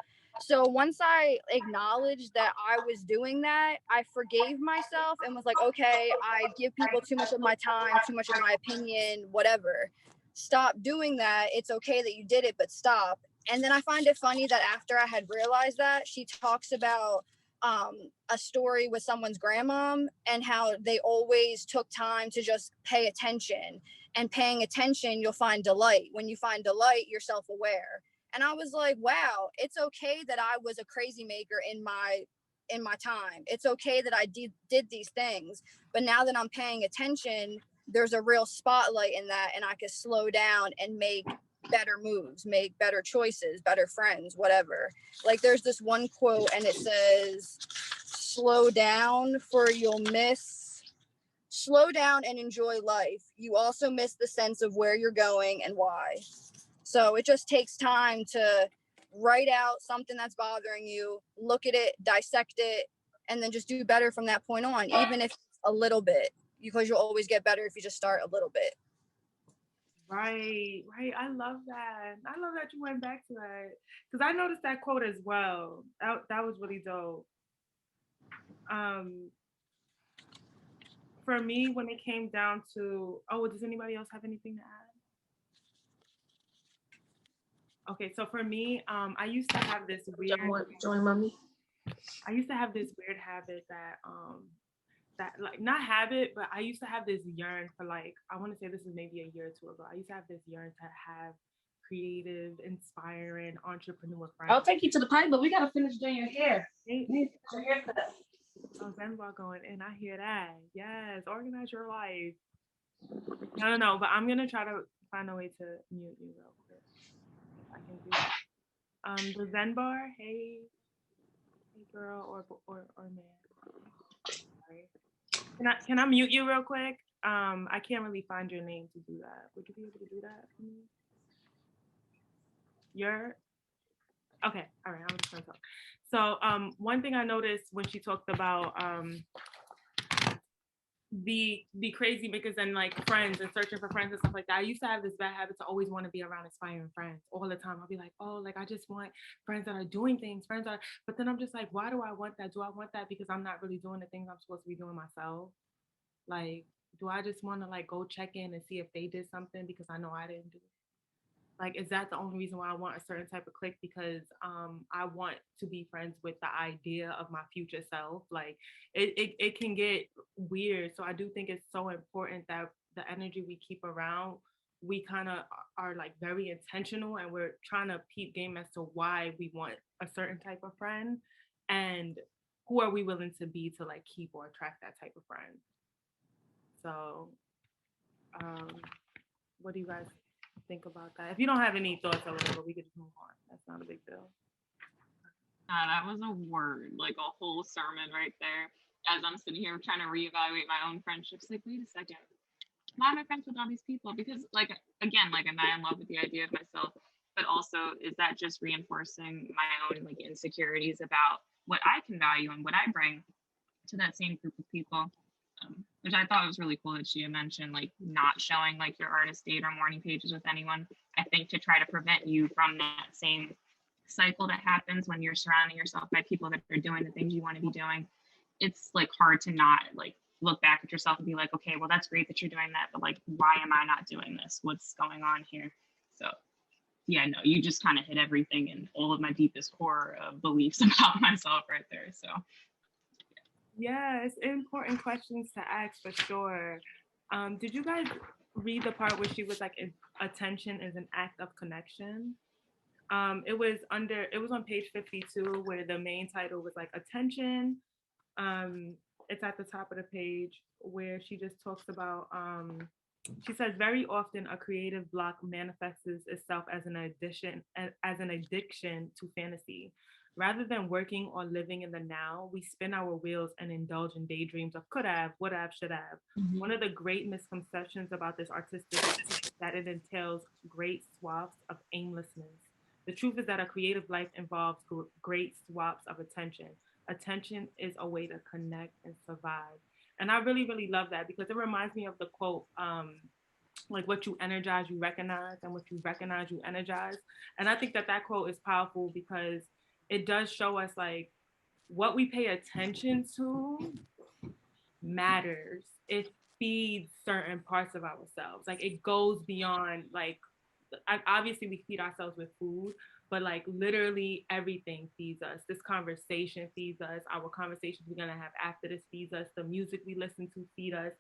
So once I acknowledged that I was doing that, I forgave myself and was like, okay, I give people too much of my time, too much of my opinion, whatever. Stop doing that. It's okay that you did it, but stop. And then I find it funny that after I had realized that, she talks about a story with someone's grandmom and how they always took time to just pay attention. And paying attention, you'll find delight. When you find delight, you're self-aware. And I was like, wow, it's okay that I was a crazy maker in my time. It's okay that I did these things. But now that I'm paying attention, there's a real spotlight in that, and I can slow down and make better moves, make better choices, better friends, whatever. Like there's this one quote and it says, slow down for you'll miss, slow down and enjoy life. You also miss the sense of where you're going and why. So it just takes time to write out something that's bothering you, look at it, dissect it, and then just do better from that point on, even if a little bit, because you'll always get better if you just start a little bit. Right. I love that. I love that you went back to that because I noticed that quote as well. That was really dope. For me, when it came down to, does anybody else have anything to add? Okay, so for me, I used to have this weird. Join mommy. I used to have this weird habit that like not habit, but I used to have this yearn for like, I want to say this is maybe a year or two ago. I used to have this yearn to have creative, inspiring, entrepreneur friends. I'll take you to the pipe, but we gotta finish doing your hair. Oh, Zenbar going in. I hear that. Yes, organize your life. No, but I'm gonna try to find a way to mute you real quick. If I can do that. The Zenbar, hey girl or man. Sorry. Can I mute you real quick? I can't really find your name to do that. Would you be able to do that for me? You're okay. All right, I'm just gonna talk. So one thing I noticed when she talked about the crazy makers and like friends and searching for friends and stuff like that, I used to have this bad habit to always want to be around inspiring friends all the time. I'll be like, oh, like I just want friends that are doing things, but then I'm just like, why do I want that? Do I want that because I'm not really doing the things I'm supposed to be doing myself? Like, do I just want to like go check in and see if they did something because I know I didn't do it? Like, is that the only reason why I want a certain type of clique? Because I want to be friends with the idea of my future self. Like, it can get weird. So I do think it's so important that the energy we keep around, we kind of are like very intentional, and we're trying to peep game as to why we want a certain type of friend and who are we willing to be to like keep or attract that type of friend. So what do you guys think about that? If you don't have any thoughts or whatever, we could just move on. That's not a big deal. That was a word, like a whole sermon right there. As I'm sitting here trying to reevaluate my own friendships, like, wait a second, why am I friends with all these people? Because, like, again, like, am I in love with the idea of myself? But also, is that just reinforcing my own like insecurities about what I can value and what I bring to that same group of people? Which I thought was really cool that she had mentioned, like not showing like your artist date or morning pages with anyone. I think to try to prevent you from that same cycle that happens when you're surrounding yourself by people that are doing the things you want to be doing. It's like hard to not like look back at yourself and be like, okay, well, that's great that you're doing that, but like, why am I not doing this? What's going on here? So yeah, no, you just kind of hit everything in all of my deepest core beliefs about myself right there. So yeah, it's important questions to ask for sure. Did you guys read the part where she was like, attention is an act of connection? It was on page 52 where the main title was like attention. It's at the top of the page where she just talks about, she says very often a creative block manifests itself as an addiction to fantasy. Rather than working or living in the now, we spin our wheels and indulge in daydreams of could have, would have, should have. Mm-hmm. One of the great misconceptions about this artistic is that it entails great swaths of aimlessness. The truth is that a creative life involves great swaths of attention. Attention is a way to connect and survive. And I really, really love that because it reminds me of the quote, like what you energize, you recognize, and what you recognize, you energize. And I think that quote is powerful because it does show us like what we pay attention to matters. It feeds certain parts of ourselves. Like it goes beyond like, obviously we feed ourselves with food, but like literally everything feeds us. This conversation feeds us. Our conversations we're gonna have after this feeds us. The music we listen to feed us.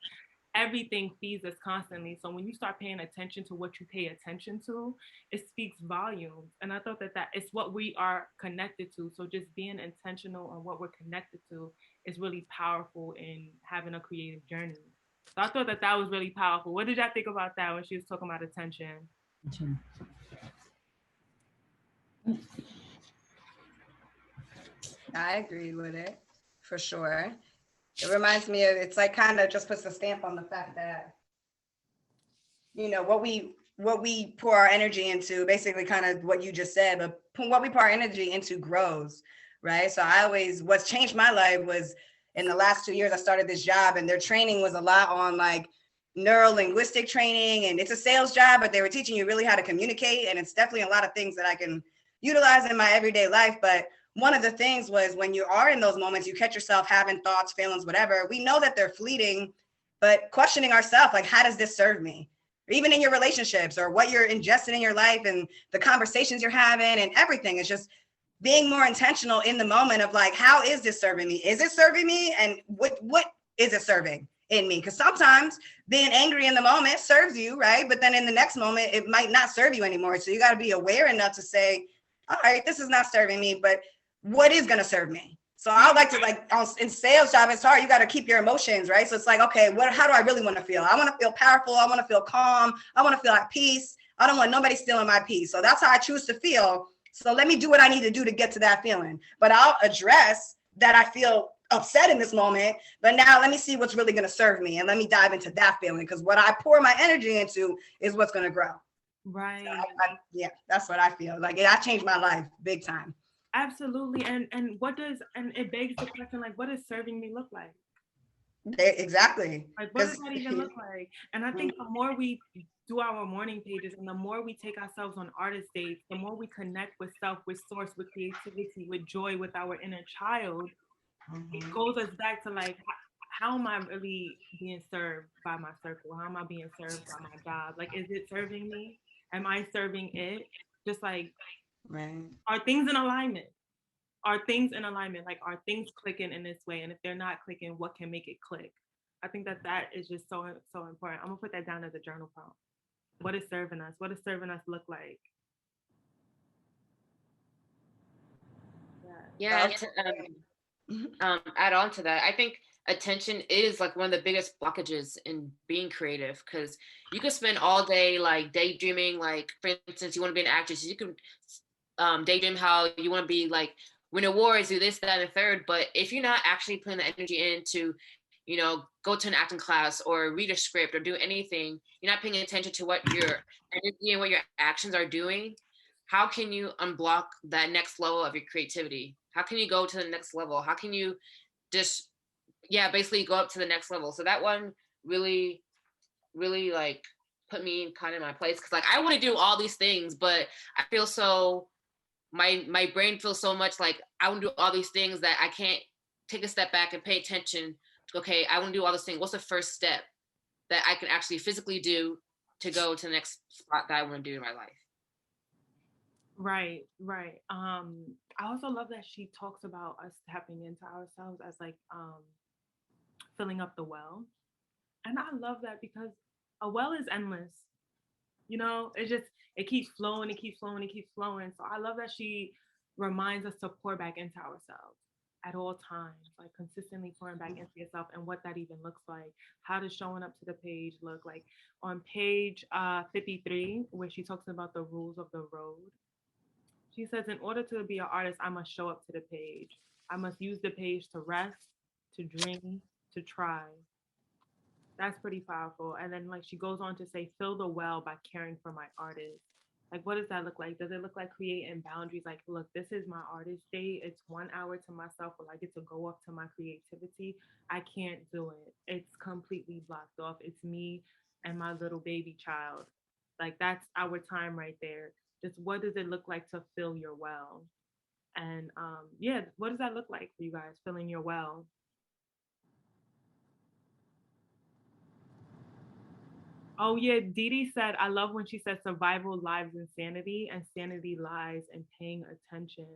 Everything feeds us constantly. So when you start paying attention to what you pay attention to, it speaks volumes. And I thought that it's what we are connected to. So just being intentional on what we're connected to is really powerful in having a creative journey. So I thought that was really powerful. What did y'all think about that when she was talking about attention? I agree with it for sure. It reminds me of, it's like kind of just puts a stamp on the fact that, you know, what we pour our energy into, basically kind of what you just said, but what we pour our energy into grows, right? So what's changed my life was in the last 2 years, I started this job and their training was a lot on like neuro-linguistic training, and it's a sales job, but they were teaching you really how to communicate. And it's definitely a lot of things that I can utilize in my everyday life. But one of the things was when you are in those moments, you catch yourself having thoughts, feelings, whatever. We know that they're fleeting, but questioning ourselves, like, how does this serve me? Or even in your relationships or what you're ingesting in your life and the conversations you're having and everything. It's just being more intentional in the moment of like, how is this serving me? Is it serving me? And what is it serving in me? Because sometimes being angry in the moment serves you, right? But then in the next moment, it might not serve you anymore. So you got to be aware enough to say, all right, this is not serving me, but what is going to serve me? So I like to in sales job, it's hard. You got to keep your emotions, right? So it's like, okay, how do I really want to feel? I want to feel powerful. I want to feel calm. I want to feel at peace. I don't want nobody stealing my peace. So that's how I choose to feel. So let me do what I need to do to get to that feeling. But I'll address that I feel upset in this moment. But now let me see what's really going to serve me. And let me dive into that feeling, because what I pour my energy into is what's going to grow. Right. So yeah, that's what I feel. Like that changed my life big time. Absolutely. And it begs the question, like, what does serving me look like? Exactly. Like, what does that even look like? And I think the more we do our morning pages and the more we take ourselves on artist dates, the more we connect with self, with source, with creativity, with joy, with our inner child, it goes us back to like, how am I really being served by my circle? How am I being served by my job? Like, is it serving me? Am I serving it? Just like, right. Are things in alignment? Are things in alignment? Like, are things clicking in this way? And if they're not clicking, what can make it click? I think that is just so important. I'm gonna put that down as a journal prompt. What is serving us? What does serving us look like? Yeah. Add on to that, I think attention is like one of the biggest blockages in being creative, because you could spend all day like daydreaming. Like, for instance, you want to be an actress, you can daydream how you want to be, like, win awards, do this, that, and the third. But if you're not actually putting the energy into, you know, go to an acting class or read a script or do anything, you're not paying attention to what your energy and what your actions are doing. How can you unblock that next level of your creativity? How can you go to the next level? How can you just, basically go up to the next level? So that one really, really like put me kind of in my place, because like I want to do all these things, but I feel so, my brain feels so much like I want to do all these things that I can't take a step back and pay attention to, okay, I want to do all this thing. What's the first step that I can actually physically do to go to the next spot that I want to do in my life? Right. I also love that she talks about us tapping into ourselves as like filling up the well. And I love that because a well is endless. You know, it keeps flowing, it keeps flowing, it keeps flowing. So I love that she reminds us to pour back into ourselves at all times, like consistently pouring back into yourself, and what that even looks like. How does showing up to the page look like? On page 53, where she talks about the rules of the road, she says, in order to be an artist, I must show up to the page. I must use the page to rest, to dream, to try. That's pretty powerful. And then like she goes on to say, fill the well by caring for my artist. Like, what does that look like? Does it look like creating boundaries? Like, look, this is my artist day. It's 1 hour to myself where I get to go up to my creativity. I can't do it. It's completely blocked off. It's me and my little baby child. Like, that's our time right there. Just what does it look like to fill your well? And what does that look like for you guys, filling your well? Oh yeah, Dee Dee said, I love when she said survival lives in sanity and sanity lies in paying attention.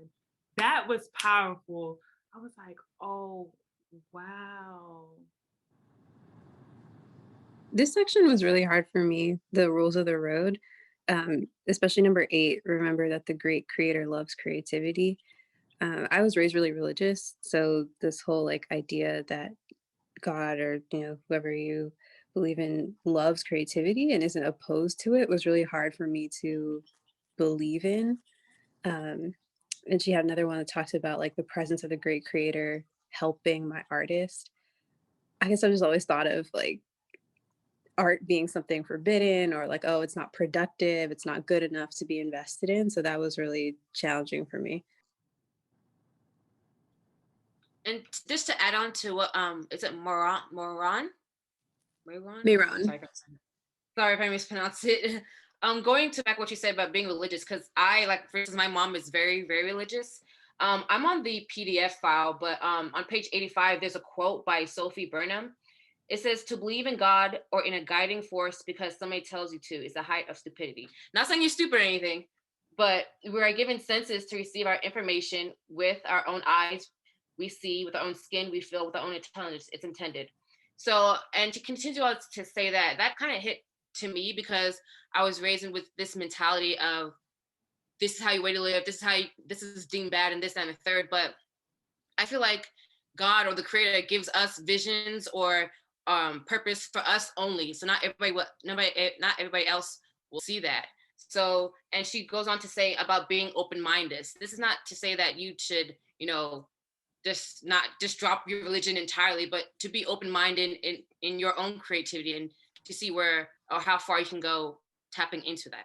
That was powerful. I was like, oh wow. This section was really hard for me, the rules of the road, especially number 8. Remember that the great creator loves creativity. I was raised really religious, so this whole like idea that God or whoever you believe in loves creativity and isn't opposed to it was really hard for me to believe in. Um, and she had another one that talks about like the presence of the great creator helping my artist. I guess I just always thought of like art being something forbidden or like, oh, it's not productive, it's not good enough to be invested in. So that was really challenging for me. And just to add on to what is it Moran? Mayron. Sorry if I mispronounced it. Going to back what you said about being religious, because I like, for instance, my mom is very, very religious. I'm on the PDF file, but on page 85, there's a quote by Sophie Burnham. It says, to believe in God or in a guiding force because somebody tells you to is the height of stupidity. Not saying you're stupid or anything, but we are given senses to receive our information with our own eyes. We see with our own skin, we feel with our own intelligence. It's intended. So, and to continue on to say that kind of hit to me because I was raised with this mentality of this is how you way to live, this is deemed bad, and this and the third. But I feel like God or the creator gives us visions or purpose for us only. So not everybody else will see that. So, and she goes on to say about being open-minded. This is not to say that you should, just drop your religion entirely, but to be open-minded in your own creativity and to see where or how far you can go tapping into that.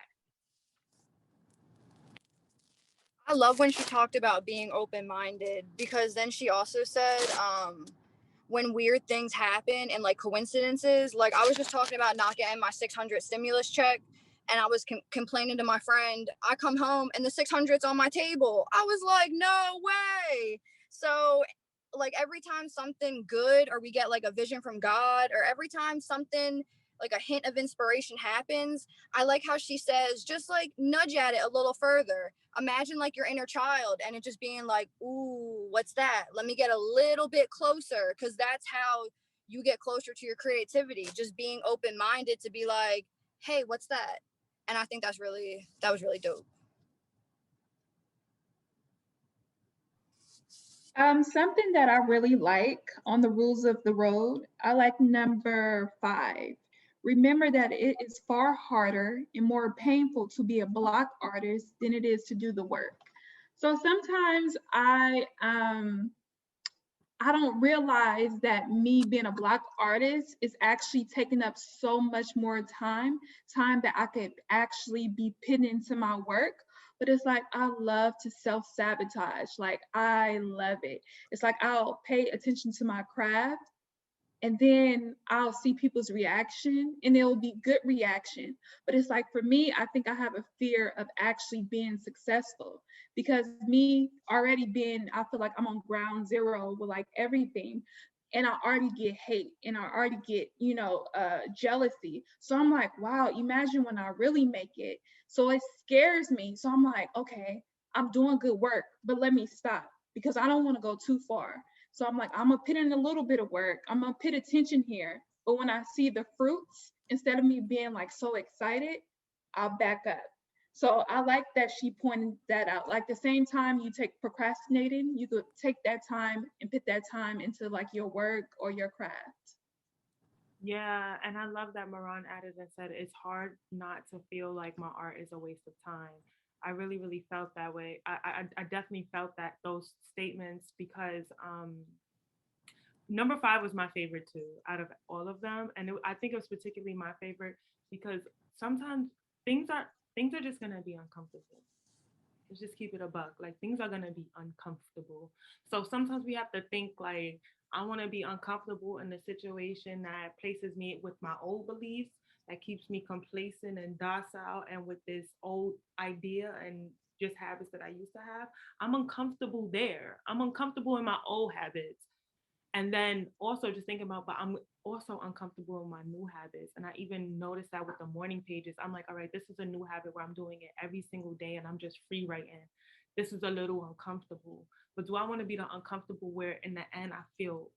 I love when she talked about being open-minded because then she also said when weird things happen and like coincidences, like I was just talking about not getting my 600 stimulus check and I was complaining to my friend. I come home and the 600's on my table. I was like, no way. So like every time something good or we get like a vision from God or every time something like a hint of inspiration happens, I like how she says just like nudge at it a little further. Imagine like your inner child and it just being like, ooh, what's that? Let me get a little bit closer, because that's how you get closer to your creativity, just being open-minded to be like, hey, what's that? And I think that was really dope. Something that I really like on the rules of the road, I like number 5. Remember that it is far harder and more painful to be a block artist than it is to do the work. So sometimes I don't realize that me being a block artist is actually taking up so much more time that I could actually be putting into my work. But it's like, I love to self-sabotage. Like, I love it. It's like, I'll pay attention to my craft and then I'll see people's reaction and it'll be good reaction. But it's like, for me, I think I have a fear of actually being successful because me already being, I feel like I'm on ground zero with like everything. And I already get hate and I already get, jealousy. So I'm like, wow, imagine when I really make it. So it scares me. So I'm like, okay, I'm doing good work, but let me stop because I don't want to go too far. So I'm like, I'm gonna put in a little bit of work. I'm gonna put attention here. But when I see the fruits, instead of me being like so excited, I'll back up. So I like that she pointed that out. Like the same time you take procrastinating, you could take that time and put that time into like your work or your craft. Yeah, and I love that Moran added and said it's hard not to feel like my art is a waste of time. I really, really felt that way. I definitely felt that those statements because number 5 was my favorite too out of all of them, and I think it was particularly my favorite because sometimes things are just gonna be uncomfortable. Let's just keep it a buck. Like things are gonna be uncomfortable. So sometimes we have to think like I want to be uncomfortable in a situation that places me with my old beliefs, that keeps me complacent and docile, and with this old idea and just habits that I used to have. I'm uncomfortable there. I'm uncomfortable in my old habits. And then also just thinking about, but also uncomfortable in my new habits. And I even noticed that with the morning pages. I'm like, all right, this is a new habit where I'm doing it every single day and I'm just free writing. This is a little uncomfortable. But do I want to be the uncomfortable where in the end I feel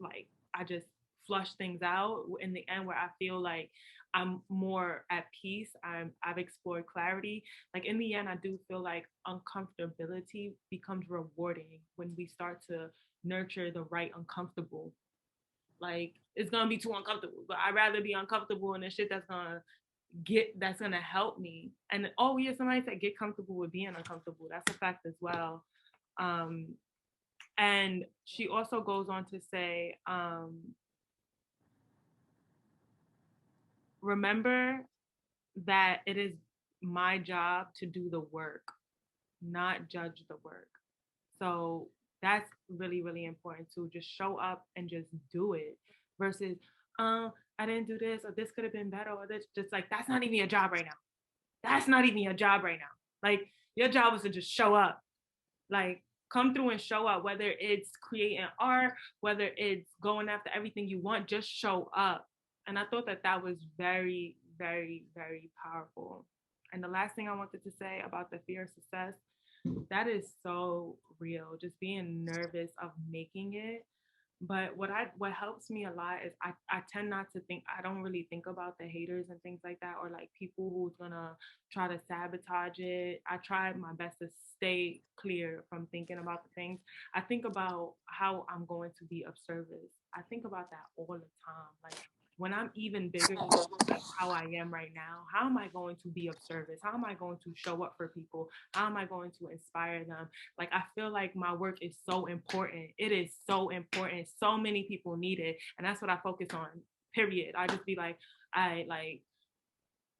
like I just flush things out in the end, where I feel like I'm more at peace. I've explored clarity. Like in the end, I do feel like uncomfortability becomes rewarding when we start to nurture the right uncomfortable. Like it's gonna be too uncomfortable, but I'd rather be uncomfortable in the shit that's gonna help me. And oh yeah, somebody said get comfortable with being uncomfortable. That's a fact as well. Um, and she also goes on to say, remember that it is my job to do the work, not judge the work. So that's really, really important too. Just show up and just do it versus, I didn't do this or this could have been better or this. Just like, that's not even your job right now. That's not even your job right now. Like, your job is to just show up. Like, come through and show up, whether it's creating art, whether it's going after everything you want, just show up. And I thought that that was very, very, very powerful. And the last thing I wanted to say about the fear of success, that is so real, just being nervous of making it. But what helps me a lot is I tend not to think, I don't really think about the haters and things like that, or like people who's gonna try to sabotage it. I try my best to stay clear from thinking about the things. I think about how I'm going to be of service. I think about that all the time. Like when I'm even bigger than like how I am right now, how am I going to be of service? How am I going to show up for people? How am I going to inspire them? Like, I feel like my work is so important. It is so important. So many people need it. And that's what I focus on, period. I just be like,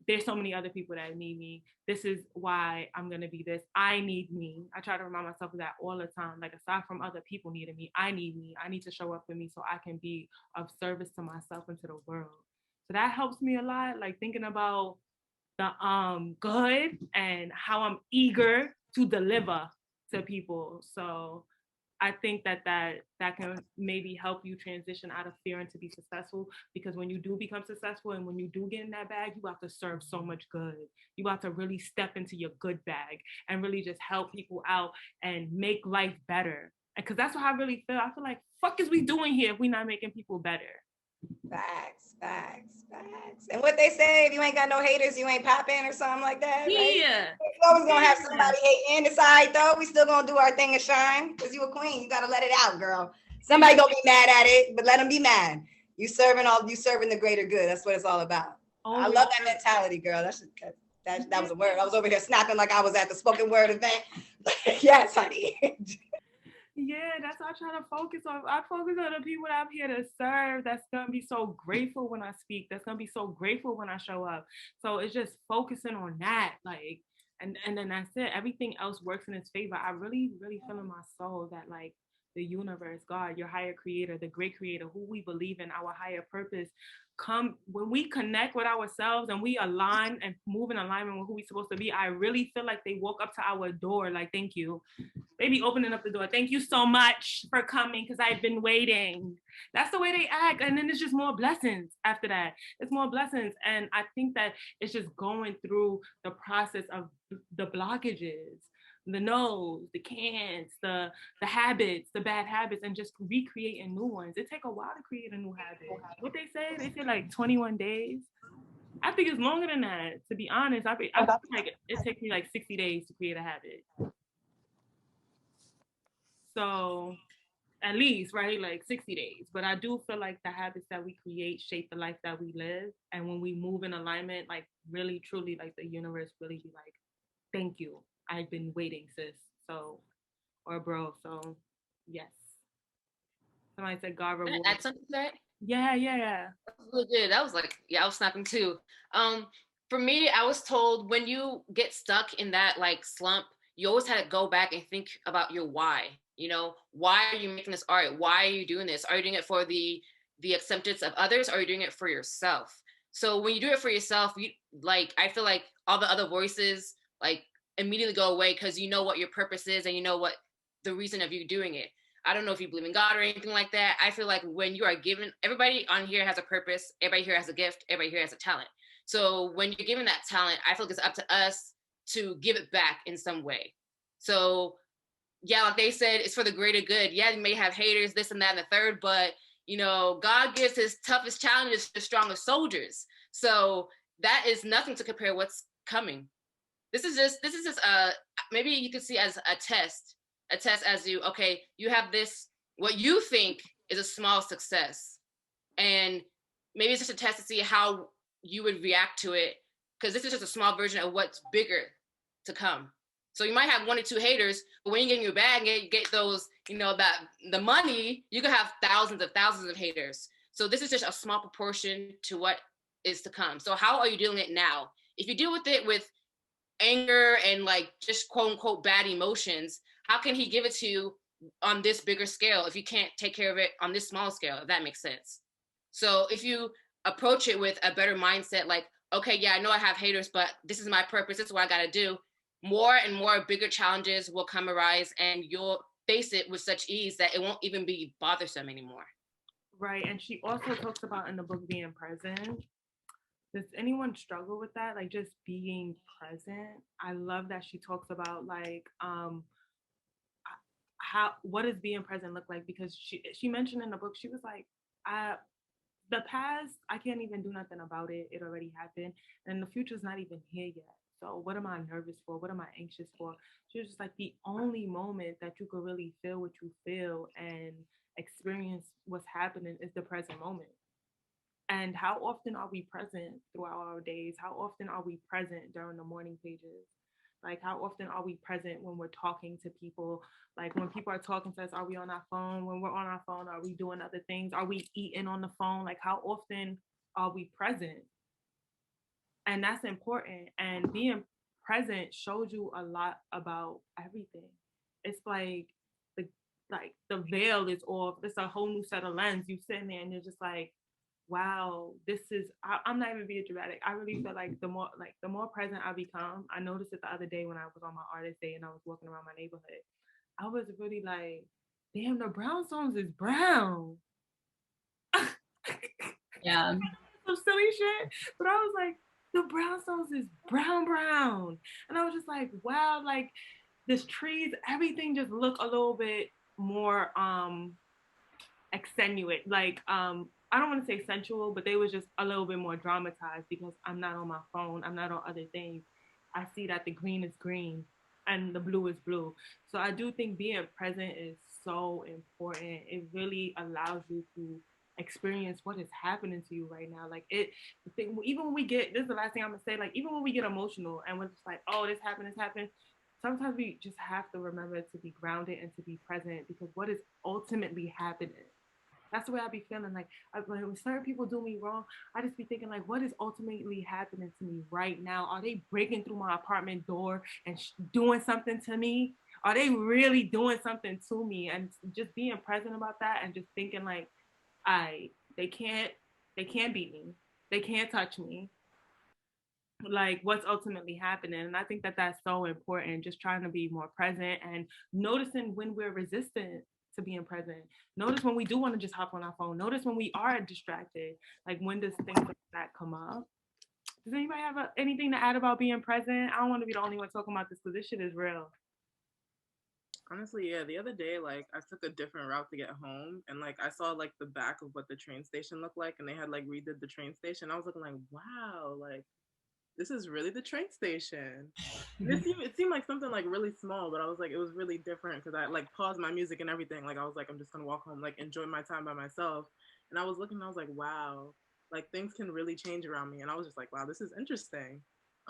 there's so many other people that need me. This is why I'm going to be this. I need me. I try to remind myself of that all the time. Like, aside from other people needing me. I need to show up for me so I can be of service to myself and to the world. So that helps me a lot. Like thinking about the good and how I'm eager to deliver to people. So I think that can maybe help you transition out of fear and to be successful, because when you do become successful and when you do get in that bag, you have to serve so much good. You have to really step into your good bag and really just help people out and make life better. Because that's what I really feel. I feel like, fuck is we doing here if we not making people better? Facts. And what they say, if you ain't got no haters, you ain't popping or something like that, right? Yeah. We're always gonna have somebody hating. It's all right though. We still gonna do our thing and shine. Cause you a queen. You gotta let it out, girl. Somebody gonna be mad at it, but let them be mad. You serving the greater good. That's what it's all about. I love that mentality, girl. That was a word. I was over here snapping like I was at the spoken word event. Yes, honey. Yeah, that's what I try to focus on. I focus on the people that I'm here to serve. That's gonna be so grateful when I speak. That's gonna be so grateful when I show up. So it's just focusing on that, like, and then that's it. Everything else works in its favor. I really, really feel in my soul that like the universe, God, your higher creator, the great creator, who we believe in, our higher purpose, come when we connect with ourselves and we align and move in alignment with who we're supposed to be. I really feel like they walk up to our door like, thank you. Maybe opening up the door. Thank you so much for coming because I've been waiting. That's the way they act. And then it's just more blessings after that. It's more blessings. And I think that it's just going through the process of the blockages, the no's, the can'ts, the habits, the bad habits, and just recreating new ones. It takes a while to create a new habit. What they say like 21 days. I think it's longer than that, to be honest. I feel like it takes me like 60 days to create a habit. So at least, right, like 60 days. But I do feel like the habits that we create shape the life that we live. And when we move in alignment, like really, truly, like the universe really be like, thank you. I've been waiting, sis. So, or bro. So, yes. Somebody said God reward. Add something to that? Yeah. Really good. That was like, yeah, I was snapping too. For me, I was told when you get stuck in that like slump, you always had to go back and think about your why. You know, why are you making this art? Why are you doing this? Are you doing it for the acceptance of others? Or are you doing it for yourself? So when you do it for yourself, you like, I feel like all the other voices like immediately go away because you know what your purpose is and you know what the reason of you doing it. I don't know if you believe in God or anything like that. I feel like when you are given, everybody on here has a purpose. Everybody here has a gift. Everybody here has a talent. So when you're given that talent, I feel like it's up to us to give it back in some way. So yeah, like they said, it's for the greater good. Yeah, you may have haters, this and that and the third, but you know, God gives his toughest challenges to the strongest soldiers. So that is nothing to compare what's coming. This is just maybe you could see as a test as you, okay, you have this, what you think is a small success. And maybe it's just a test to see how you would react to it. Because this is just a small version of what's bigger to come. So you might have 1 or 2 haters, but when you get in your bag and you get those, you know, that the money, you can have thousands of haters. So this is just a small proportion to what is to come. So how are you dealing with it now? If you deal with it with anger and like just quote unquote bad emotions, how can he give it to you on this bigger scale if you can't take care of it on this small scale, if that makes sense? So if you approach it with a better mindset, like, okay, yeah, I know I have haters, but this is my purpose. This is what I got to do. More and more bigger challenges will come arise and you'll face it with such ease that it won't even be bothersome anymore. Right. And she also talks about in the book being present. Does anyone struggle with that? Like just being present? I love that she talks about like what does being present look like? Because she mentioned in the book, she was like, the past, I can't even do nothing about it. It already happened. And the future's not even here yet. So what am I nervous for? What am I anxious for? She was just like, the only moment that you could really feel what you feel and experience what's happening is the present moment. And how often are we present throughout our days? How often are we present during the morning pages? Like, how often are we present when we're talking to people? Like, when people are talking to us, are we on our phone? When we're on our phone, are we doing other things? Are we eating on the phone? Like, how often are we present? And that's important. And being present shows you a lot about everything. It's like the veil is off. It's a whole new set of lens. You sitting there and you're just like, wow, this is, I'm not even being dramatic. I really feel like the more present I become, I noticed it the other day when I was on my artist day and I was walking around my neighborhood. I was really like, damn, the brownstones is brown. Yeah. Some silly shit. But I was like, the brownstones is brown. And I was just like, wow, like this trees, everything just look a little bit more extenuate. Like I don't want to say sensual, but they was just a little bit more dramatized because I'm not on my phone. I'm not on other things. I see that the green is green and the blue is blue. So I do think being present is so important. It really allows you to experience what is happening to you right now. Like even when we get, this is the last thing I'm gonna say, like even when we get emotional and we're just like, oh, this happened, sometimes we just have to remember to be grounded and to be present because what is ultimately happening. That's the way I be feeling. Like when certain people do me wrong, I just be thinking like, what is ultimately happening to me right now? Are they breaking through my apartment door and doing something to me? Are they really doing something to me? And just being present about that and just thinking like, they can't beat me. They can't touch me. Like what's ultimately happening. And I think that that's so important. Just trying to be more present and noticing when we're resistant to being present. Notice when we do want to just hop on our phone. Notice when we are distracted. Like when does things like that come up? Does anybody have anything to add about being present? I don't want to be the only one talking about this because this shit is real. Honestly, yeah, the other day, like, I took a different route to get home, and, like, I saw, like, the back of what the train station looked like, and they had, like, redid the train station. I was looking like, wow, like, this is really the train station. It seemed like something, like, really small, but I was like, it was really different, because I, like, paused my music and everything. Like, I was like, I'm just gonna walk home, like, enjoy my time by myself. And I was looking, and I was like, wow, like, things can really change around me. And I was just like, wow, this is interesting.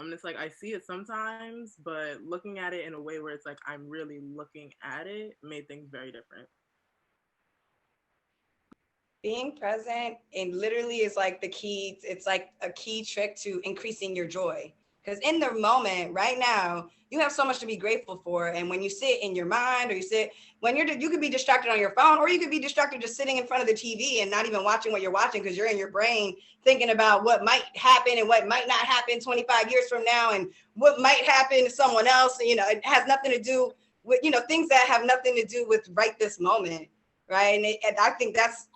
It's like I see it sometimes, but looking at it in a way where it's like I'm really looking at it made things very different. Being present and literally is like the key. It's like a key trick to increasing your joy. Because in the moment right now, you have so much to be grateful for. And when you sit in your mind or you could be distracted on your phone, or you could be distracted just sitting in front of the TV and not even watching what you're watching because you're in your brain thinking about what might happen and what might not happen 25 years from now and what might happen to someone else. You know, it has nothing to do with, things that have nothing to do with right this moment, right? And I think that's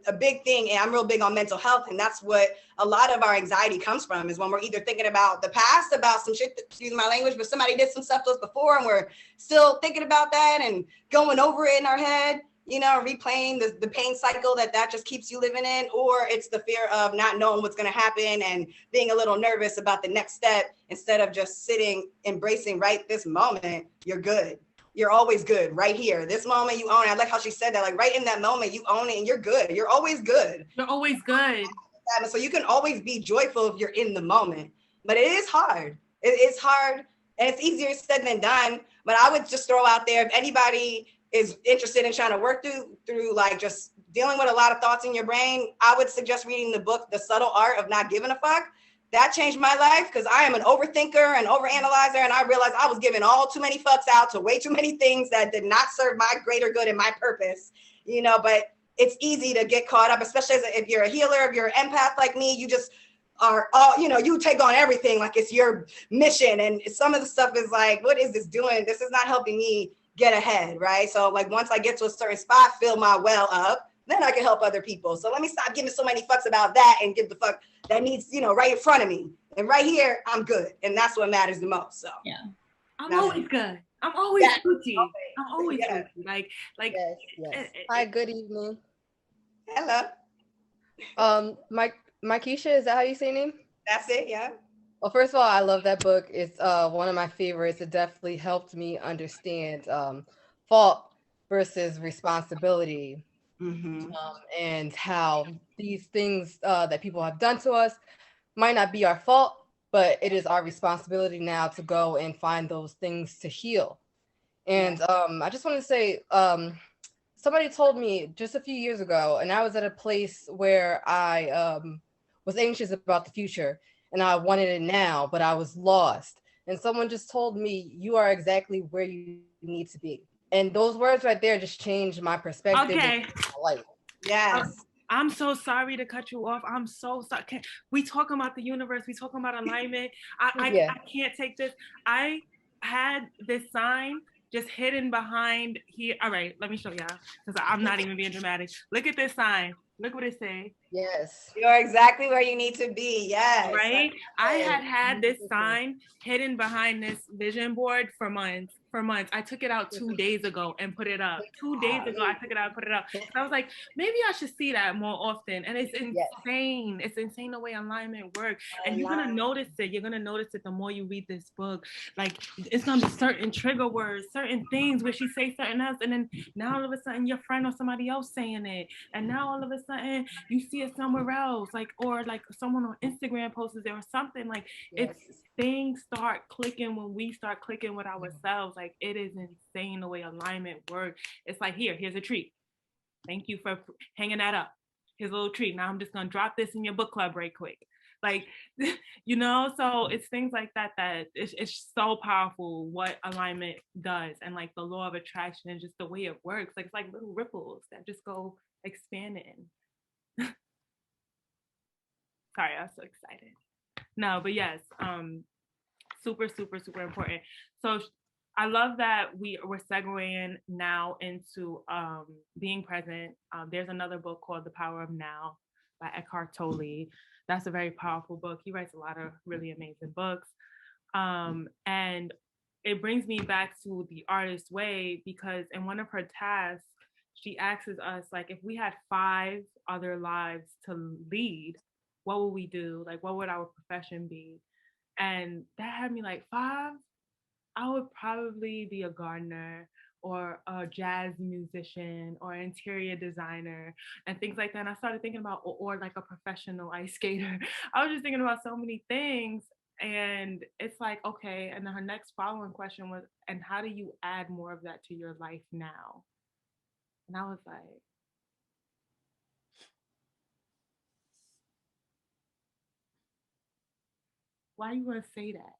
a big thing, and I'm real big on mental health, and that's what a lot of our anxiety comes from, is when we're either thinking about the past, about some shit, excuse my language, but somebody did some stuff to us before, and we're still thinking about that and going over it in our head, replaying the pain cycle that just keeps you living in, or it's the fear of not knowing what's going to happen and being a little nervous about the next step, instead of just sitting, embracing right this moment. You're good. You're always good right here. This moment you own it. I like how she said that, like right in that moment you own it and you're good. You're always good. You're always good. So you can always be joyful if you're in the moment, but it is hard. It's hard, and it's easier said than done. But I would just throw out there, if anybody is interested in trying to work through like just dealing with a lot of thoughts in your brain, I would suggest reading the book, The Subtle Art of Not Giving a Fuck. That changed my life, because I am an overthinker and overanalyzer, and I realized I was giving all too many fucks out to way too many things that did not serve my greater good and my purpose, but it's easy to get caught up, especially if you're a healer, if you're an empath like me. You just are all, you take on everything like it's your mission, and some of the stuff is like, what is this doing? This is not helping me get ahead, right? So like once I get to a certain spot, fill my well up, then I can help other people. So let me stop giving so many fucks about that and give the fuck that needs, right in front of me. And right here, I'm good. And that's what matters the most. So yeah, I'm always good. I'm always Gucci. I'm always Gucci. Like yes. Hi, good evening. Hello. Markeisha, is that how you say your name? That's it, yeah. Well, first of all, I love that book. It's one of my favorites. It definitely helped me understand fault versus responsibility. And how these things that people have done to us might not be our fault, but it is our responsibility now to go and find those things to heal. And I just want to say, somebody told me just a few years ago, and I was at a place where I was anxious about the future and I wanted it now, but I was lost. And someone just told me, you are exactly where you need to be. And those words right there just changed my perspective. Okay. Life. Yes. I'm so sorry to cut you off. I'm so sorry. We talking about the universe. We talking about alignment. I can't take this. I had this sign just hidden behind here. All right, let me show y'all, because I'm not even being dramatic. Look at this sign. Look what it says. Yes. You're exactly where you need to be. Yes. Right? I had this sign hidden behind this vision board for months. I took it out 2 days ago and put it up. 2 days ago, I took it out and put it up. So I was like, maybe I should see that more often. And it's insane. It's insane the way alignment works. And you're going to notice it. You're going to notice it the more you read this book. Like, it's going to be certain trigger words, certain things where she says something else. And then now all of a sudden your friend or somebody else saying it. And now all of a sudden you see it somewhere else. Like, or like someone on Instagram posts it or something. Like, it's things start clicking when we start clicking with ourselves. Like, it is insane the way alignment works. It's like, here's a treat. Thank you for hanging that up. Here's a little treat. Now I'm just gonna drop this in your book club right quick. Like, so it's things like that it's so powerful what alignment does, and like the law of attraction and just the way it works. Like, it's like little ripples that just go expanding. Sorry, I was so excited. No, but yes, super, super, super important. So I love that we're segueing now into being present. There's another book called The Power of Now by Eckhart Tolle. That's a very powerful book. He writes a lot of really amazing books. And it brings me back to The Artist's Way, because in one of her tasks, she asks us, like, if we had 5 other lives to lead, what would we do? Like, what would our profession be? And that had me like, 5? I would probably be a gardener or a jazz musician or interior designer and things like that. And I started thinking about, or like a professional ice skater. I was just thinking about so many things. And it's like, okay. And then her next following question was, and how do you add more of that to your life now? And I was like, why you gonna say that?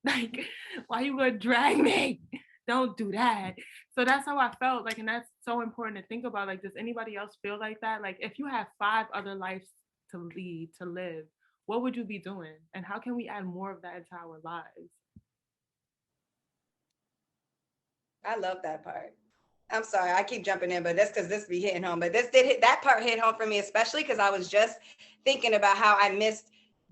Like, why you gonna drag me? Don't do that. So that's how I felt. Like, and that's so important to think about. Like, does anybody else feel like that? Like, if you have 5 other lives to lead, to live, what would you be doing? And how can we add more of that into our lives? I love that part. I'm sorry, I keep jumping in, but that's because this be hitting home. But this did hit, that part hit home for me, especially because I was just thinking about how I missed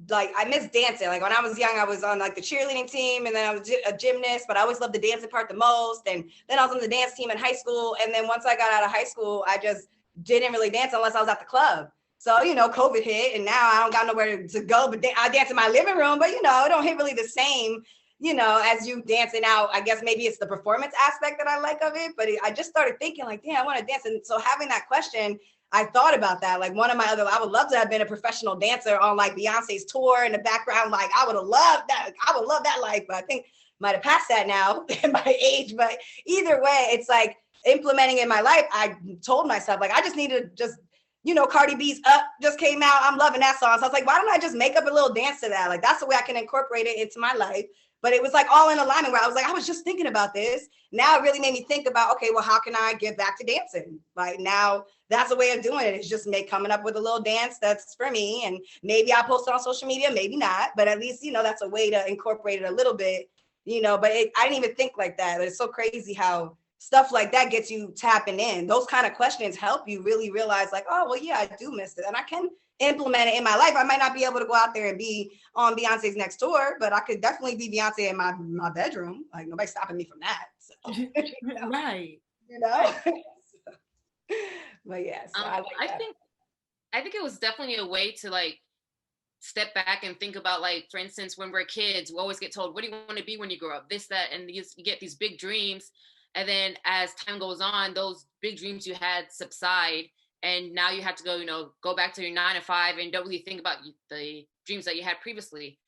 dancing. Like when I was young, I was on like the cheerleading team, and then I was a gymnast, but I always loved the dancing part the most. And then I was on the dance team in high school. And then once I got out of high school, I just didn't really dance unless I was at the club. So, COVID hit, and now I don't got nowhere to go, but I dance in my living room, but it don't hit really the same, as you dancing out. I guess maybe it's the performance aspect that I like of it, but I just started thinking like, damn, I want to dance. And so having that question, I thought about that. Like I would love to have been a professional dancer on like Beyonce's tour in the background. Like I would have loved that. I would love that life, but I think might have passed that now at my age. But either way, it's like implementing in my life. I told myself like, I just need to just, Cardi B's Up just came out. I'm loving that song. So I was like, why don't I just make up a little dance to that? Like that's the way I can incorporate it into my life. But it was like all in alignment where I was like, I was just thinking about this. Now it really made me think about, okay, well, how can I get back to dancing? Like now that's a way of doing it. It's just coming up with a little dance that's for me. And maybe I'll post it on social media, maybe not, but at least, that's a way to incorporate it a little bit, but I didn't even think like that. But it's so crazy how stuff like that gets you tapping in. Those kind of questions help you really realize like, oh, well, yeah, I do miss it. And I can implement it in my life. I might not be able to go out there and be on Beyonce's next tour, but I could definitely be Beyonce in my bedroom. Like nobody's stopping me from that. So, Right. But yes, I think it was definitely a way to like step back and think about, like, for instance, when we're kids, we always get told, what do you want to be when you grow up? This, that, and you get these big dreams. And then as time goes on, those big dreams you had subside. And now you have to go, go back to your 9 to 5 and don't really think about the dreams that you had previously.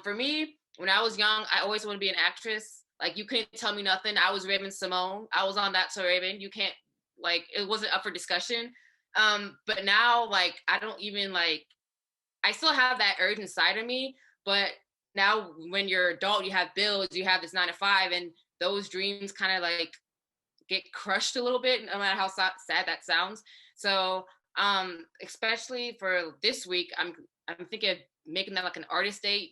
For me, when I was young, I always wanted to be an actress. Like, you couldn't tell me nothing. I was Raven-Symoné. I was on That's So Raven. You can't, like, it wasn't up for discussion. But now, like, I don't even, like, I still have that urge inside of me. But now when you're adult, you have bills, you have this 9 to 5, and those dreams kind of, like, get crushed a little bit, no matter how sad that sounds. So, especially for this week, I'm thinking of making that like an artist date,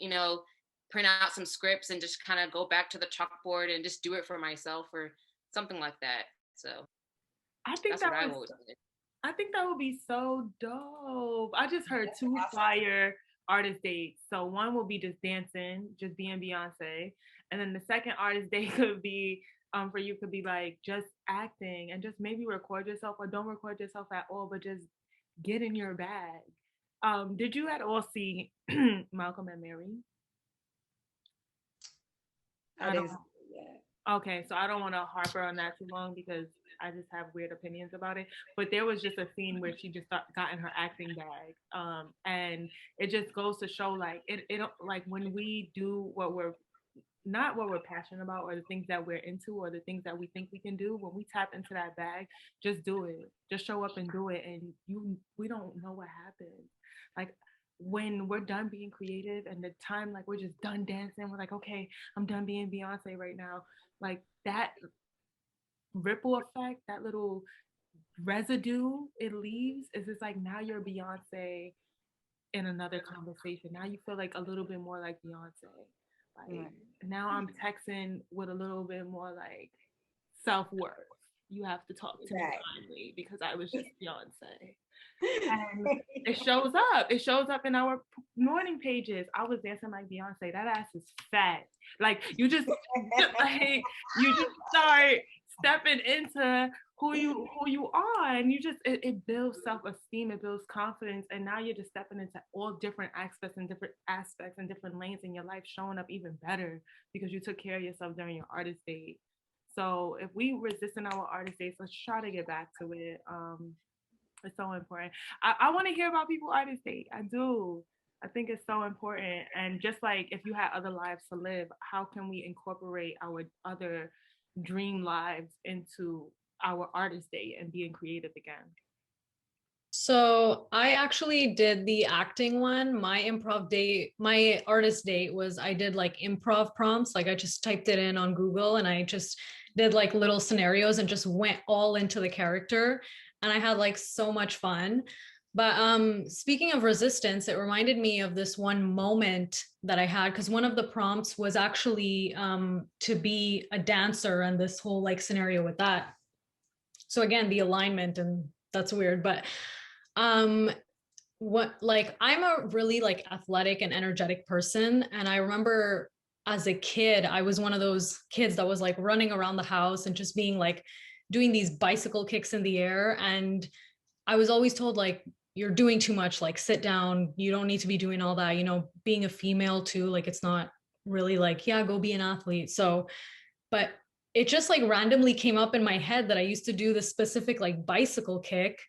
print out some scripts and just kind of go back to the chalkboard and just do it for myself or something like that. So I think I think that would be so dope. I just heard 2 fire artist dates. So one will be just dancing, just being Beyonce. And then the second artist date could be for you could be like just acting and just maybe record yourself or don't record yourself at all, but just get in your bag. Did you at all see Malcolm and Mary? Okay, so I don't want to harper on that too long because I just have weird opinions about it. But there was just a scene where she just got in her acting bag, and it just goes to show like it like when we do what we're not what we're passionate about or the things that we're into or the things that we think we can do, when we tap into that bag, just do it. Just show up and do it. And we don't know what happens. Like when we're done being creative and the time, like we're just done dancing, we're like, okay, I'm done being Beyonce right now. Like that ripple effect, that little residue it leaves is just like now you're Beyonce in another conversation. Now you feel like a little bit more like Beyonce. Like now I'm texting with a little bit more like self-worth. You have to talk to me kindly because I was just Beyonce. And it shows up. It shows up in our morning pages. I was dancing like Beyonce. That ass is fat. Like you just start stepping into who you are, and you just it builds self-esteem, it builds confidence, and now you're just stepping into all different aspects and different lanes in your life, showing up even better because you took care of yourself during your artist date. So if we resist in our artist dates, let's try to get back to it. It's so important. I want to hear about people artist date. I do. I think it's so important. And just like if you had other lives to live, how can we incorporate our other dream lives into our artist date and being creative again? So I actually did the acting one. My artist date was I did like improv prompts. Like I just typed it in on Google and I just did like little scenarios and just went all into the character. And I had like so much fun. But speaking of resistance, it reminded me of this one moment that I had, because one of the prompts was actually to be a dancer and this whole like scenario with that. So again, the alignment, and that's weird, but what, like, I'm a really like athletic and energetic person, and I remember as a kid I was one of those kids that was like running around the house and just being like doing these bicycle kicks in the air, and I was always told like, you're doing too much, like sit down, you don't need to be doing all that, you know, being a female too, like it's not really like, yeah, go be an athlete. So but it just like randomly came up in my head that I used to do this specific like bicycle kick,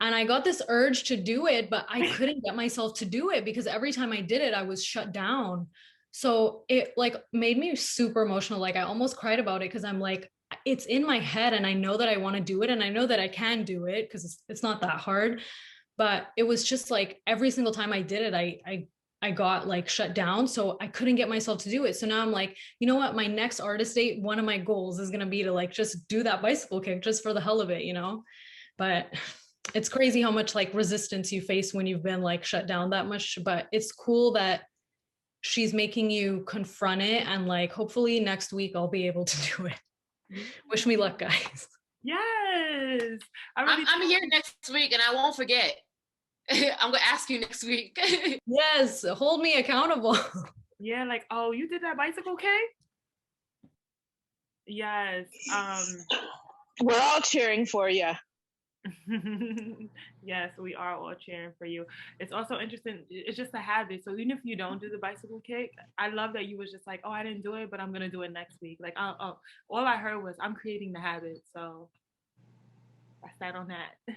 and I got this urge to do it, but I couldn't get myself to do it because every time I did it I was shut down. So it like made me super emotional, like I almost cried about it because I'm like, it's in my head and I know that I want to do it and I know that I can do it because it's not that hard. But it was just like every single time I did it, I got like shut down. So I couldn't get myself to do it. So now I'm like, you know what? My next artist date, one of my goals is going to be to like just do that bicycle kick just for the hell of it, you know? But it's crazy how much like resistance you face when you've been like shut down that much. But it's cool that she's making you confront it. And like, hopefully next week I'll be able to do it. Wish me luck, guys. Yes. I'm here next week and I won't forget. I'm gonna ask you next week. Yes, hold me accountable. Yeah, like, oh, you did that bicycle kick? Yes. We're all cheering for you. Yes, we are all cheering for you. It's also interesting. It's just a habit. So even if you don't do the bicycle kick, I love that you was just like, oh, I didn't do it, but I'm gonna do it next week. Like, oh, all I heard was I'm creating the habit. So I sat on that.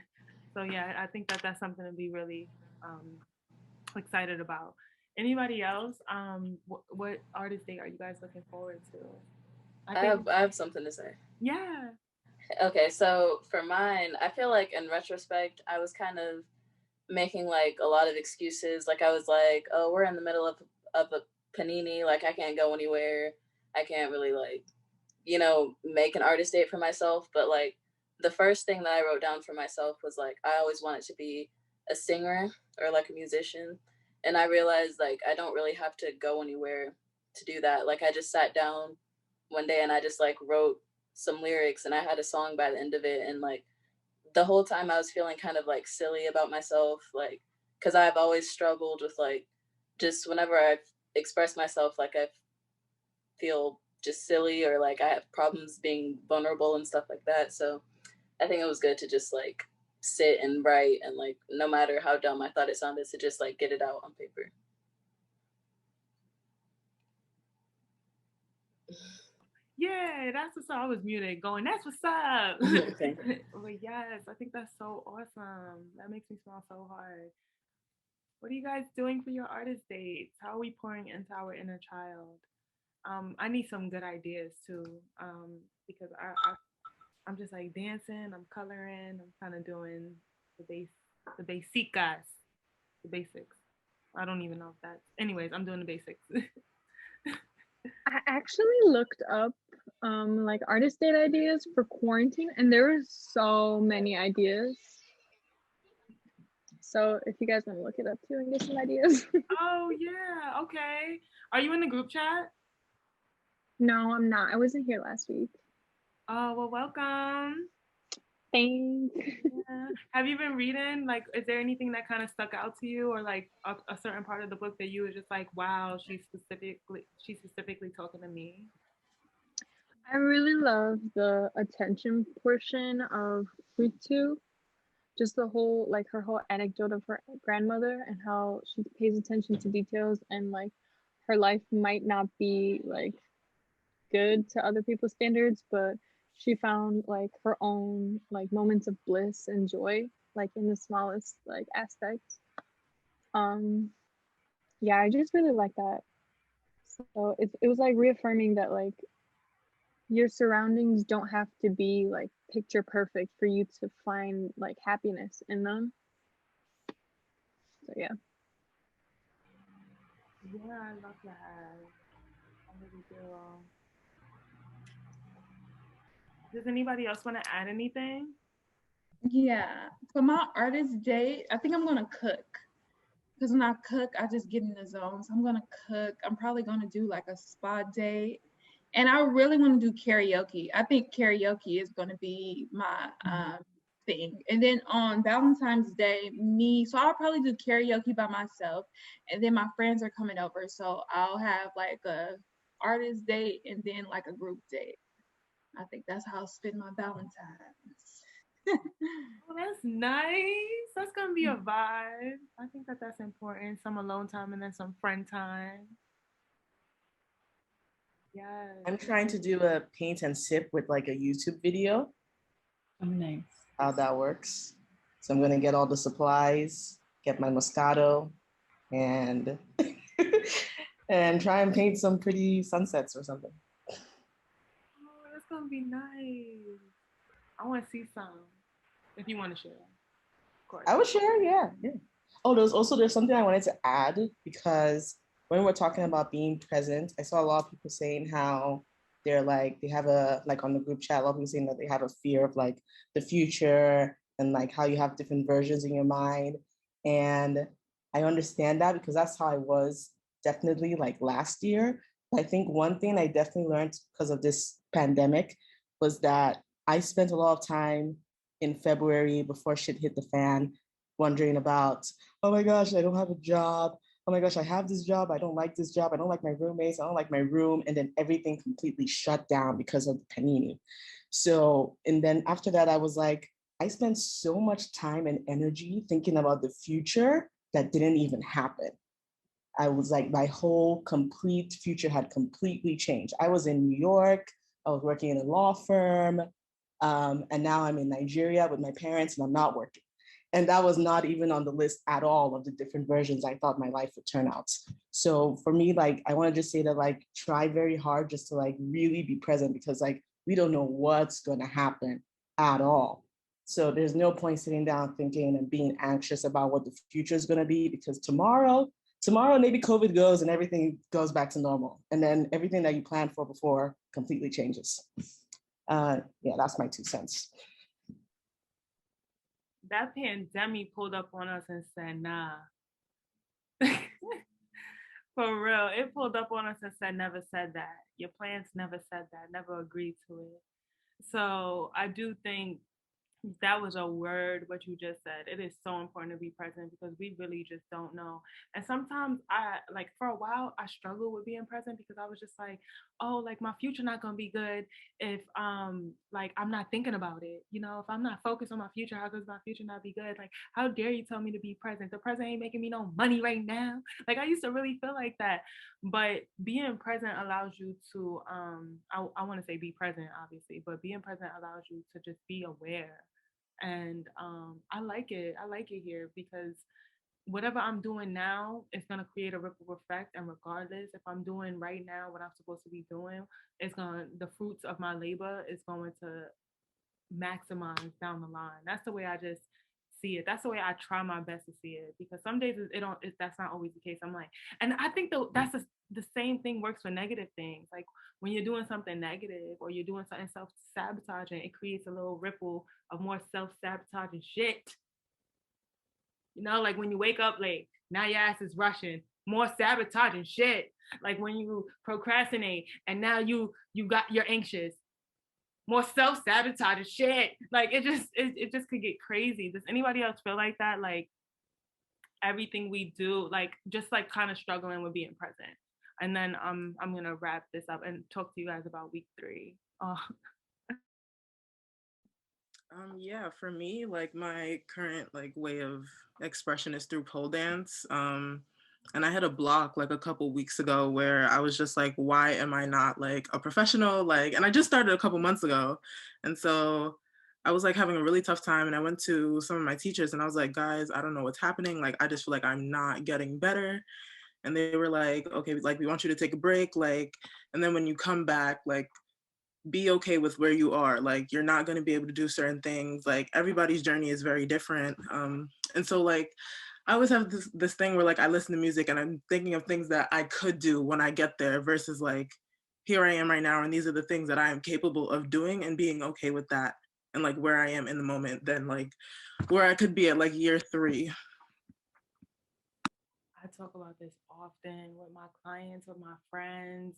So yeah, I think that that's something to be really excited about. Anybody else? What artist date are you guys looking forward to? I have something to say. Yeah. Okay, so for mine, I feel like in retrospect, I was kind of making like a lot of excuses. Like I was like, oh, we're in the middle of a panini, like I can't go anywhere. I can't really like, make an artist date for myself. But like the first thing that I wrote down for myself was like, I always wanted to be a singer or like a musician. And I realized like I don't really have to go anywhere to do that. Like I just sat down one day and I just like wrote some lyrics and I had a song by the end of it. And like the whole time I was feeling kind of like silly about myself, like, cause I've always struggled with like, just whenever I've expressed myself, like I feel just silly or like I have problems being vulnerable and stuff like that. So I think it was good to just like sit and write and like, no matter how dumb I thought it sounded, to just like get it out on paper. Yeah, that's what's up. I was muted going, that's what's up. Okay. But yes, I think that's so awesome. That makes me smile so hard. What are you guys doing for your artist dates? How are we pouring into our inner child? I need some good ideas too, because I'm just like dancing, I'm coloring, I'm kind of doing the basics, the basics. I don't even know if that's, anyways, I'm doing the basics. I actually looked up like artist date ideas for quarantine, and there were so many ideas. So if you guys want to look it up too and get some ideas. Oh yeah, okay. Are you in the group chat? No, I'm not. I wasn't here last week. Oh well, welcome. Thanks. Yeah. Have you been reading? Like, is there anything that kind of stuck out to you, or like a certain part of the book that you were just like, wow, she's specifically talking to me? I really love the attention portion of Fruit 2. Just the whole, like her whole anecdote of her grandmother and how she pays attention to details, and like her life might not be like good to other people's standards, but she found like her own like moments of bliss and joy, like in the smallest like aspects. Yeah, I just really like that. So it was like reaffirming that like your surroundings don't have to be like picture perfect for you to find like happiness in them. So yeah. Yeah, I love that. I really do. Does anybody else want to add anything? Yeah, for my artist day, I think I'm gonna cook. Because when I cook, I just get in the zone. So I'm gonna cook. I'm probably gonna do like a spa day. And I really want to do karaoke. I think karaoke is gonna be my thing. And then on Valentine's Day, so I'll probably do karaoke by myself. And then my friends are coming over. So I'll have like a artist date and then like a group date. I think that's how I'll spend my Valentine's. Oh, that's nice. That's gonna be a vibe. I think that that's important. Some alone time and then some friend time. Yes. I'm trying to do a paint and sip with like a YouTube video. Oh, nice. How that works. So I'm gonna get all the supplies, get my Moscato, and and try and paint some pretty sunsets or something. Oh, that's gonna be nice. I want to see some. If you want to share, of course. I would share, yeah. Oh, there's something I wanted to add, because when we're talking about being present, I saw a lot of people saying how they're like, they have a, like on the group chat, a lot of people saying that they have a fear of like the future and like how you have different versions in your mind. And I understand that, because that's how I was definitely like last year. But I think one thing I definitely learned because of this pandemic was that I spent a lot of time in February before shit hit the fan, wondering about, oh my gosh, I don't have a job. Oh my gosh, I have this job. I don't like this job. I don't like my roommates. I don't like my room. And then everything completely shut down because of the panini. So, and then after that, I was like, I spent so much time and energy thinking about the future that didn't even happen. I was like, my whole complete future had completely changed. I was in New York. I was working in a law firm. And now I'm in Nigeria with my parents and I'm not working. And that was not even on the list at all of the different versions I thought my life would turn out. So for me, like, I want to just say that, like, try very hard just to like really be present, because like, we don't know what's going to happen at all. So there's no point sitting down thinking and being anxious about what the future is going to be, because tomorrow maybe COVID goes and everything goes back to normal. And then everything that you planned for before completely changes. Yeah, that's my 2 cents. That pandemic pulled up on us and said, nah. For real, it pulled up on us and said, never said that. Your plans never said that, never agreed to it. So I do think that was a word, what you just said. It is so important to be present, because we really just don't know. And sometimes like for a while, I struggled with being present, because I was just like, oh, like my future not gonna be good if like I'm not thinking about it. You know, if I'm not focused on my future, how does my future not be good? Like, how dare you tell me to be present? The present ain't making me no money right now. Like, I used to really feel like that. But being present allows you to I want to say be present, obviously, but being present allows you to just be aware. And I like it here, because whatever I'm doing now is going to create a ripple effect. And regardless, if I'm doing right now what I'm supposed to be doing, the fruits of my labor is going to maximize down the line. That's the way I just see it. That's the way I try my best to see it, because some days that's not always the case. I'm like, and I think that's the same thing works for negative things. Like when you're doing something negative or you're doing something self-sabotaging, it creates a little ripple of more self-sabotaging shit. You know, like when you wake up late, now your ass is rushing, more sabotaging shit. Like when you procrastinate and now you're anxious, more self-sabotaging shit. Like it just could get crazy. Does anybody else feel like that? Like everything we do, like just like kind of struggling with being present. And then I'm gonna wrap this up and talk to you guys about week 3. Yeah, for me, like my current like way of expression is through pole dance. And I had a block like a couple weeks ago where I was just like, why am I not like a professional? Like, and I just started a couple months ago. And so I was like having a really tough time, and I went to some of my teachers and I was like, guys, I don't know what's happening. Like, I just feel like I'm not getting better. And they were like, okay, like we want you to take a break. Like, and then when you come back, like, be okay with where you are. Like, you're not going to be able to do certain things. Like, everybody's journey is very different. And so like, I always have this thing where like I listen to music and I'm thinking of things that I could do when I get there versus like, here I am right now and these are the things that I am capable of doing and being okay with that and like where I am in the moment than like where I could be at like year 3. I talk about this often with my clients, with my friends,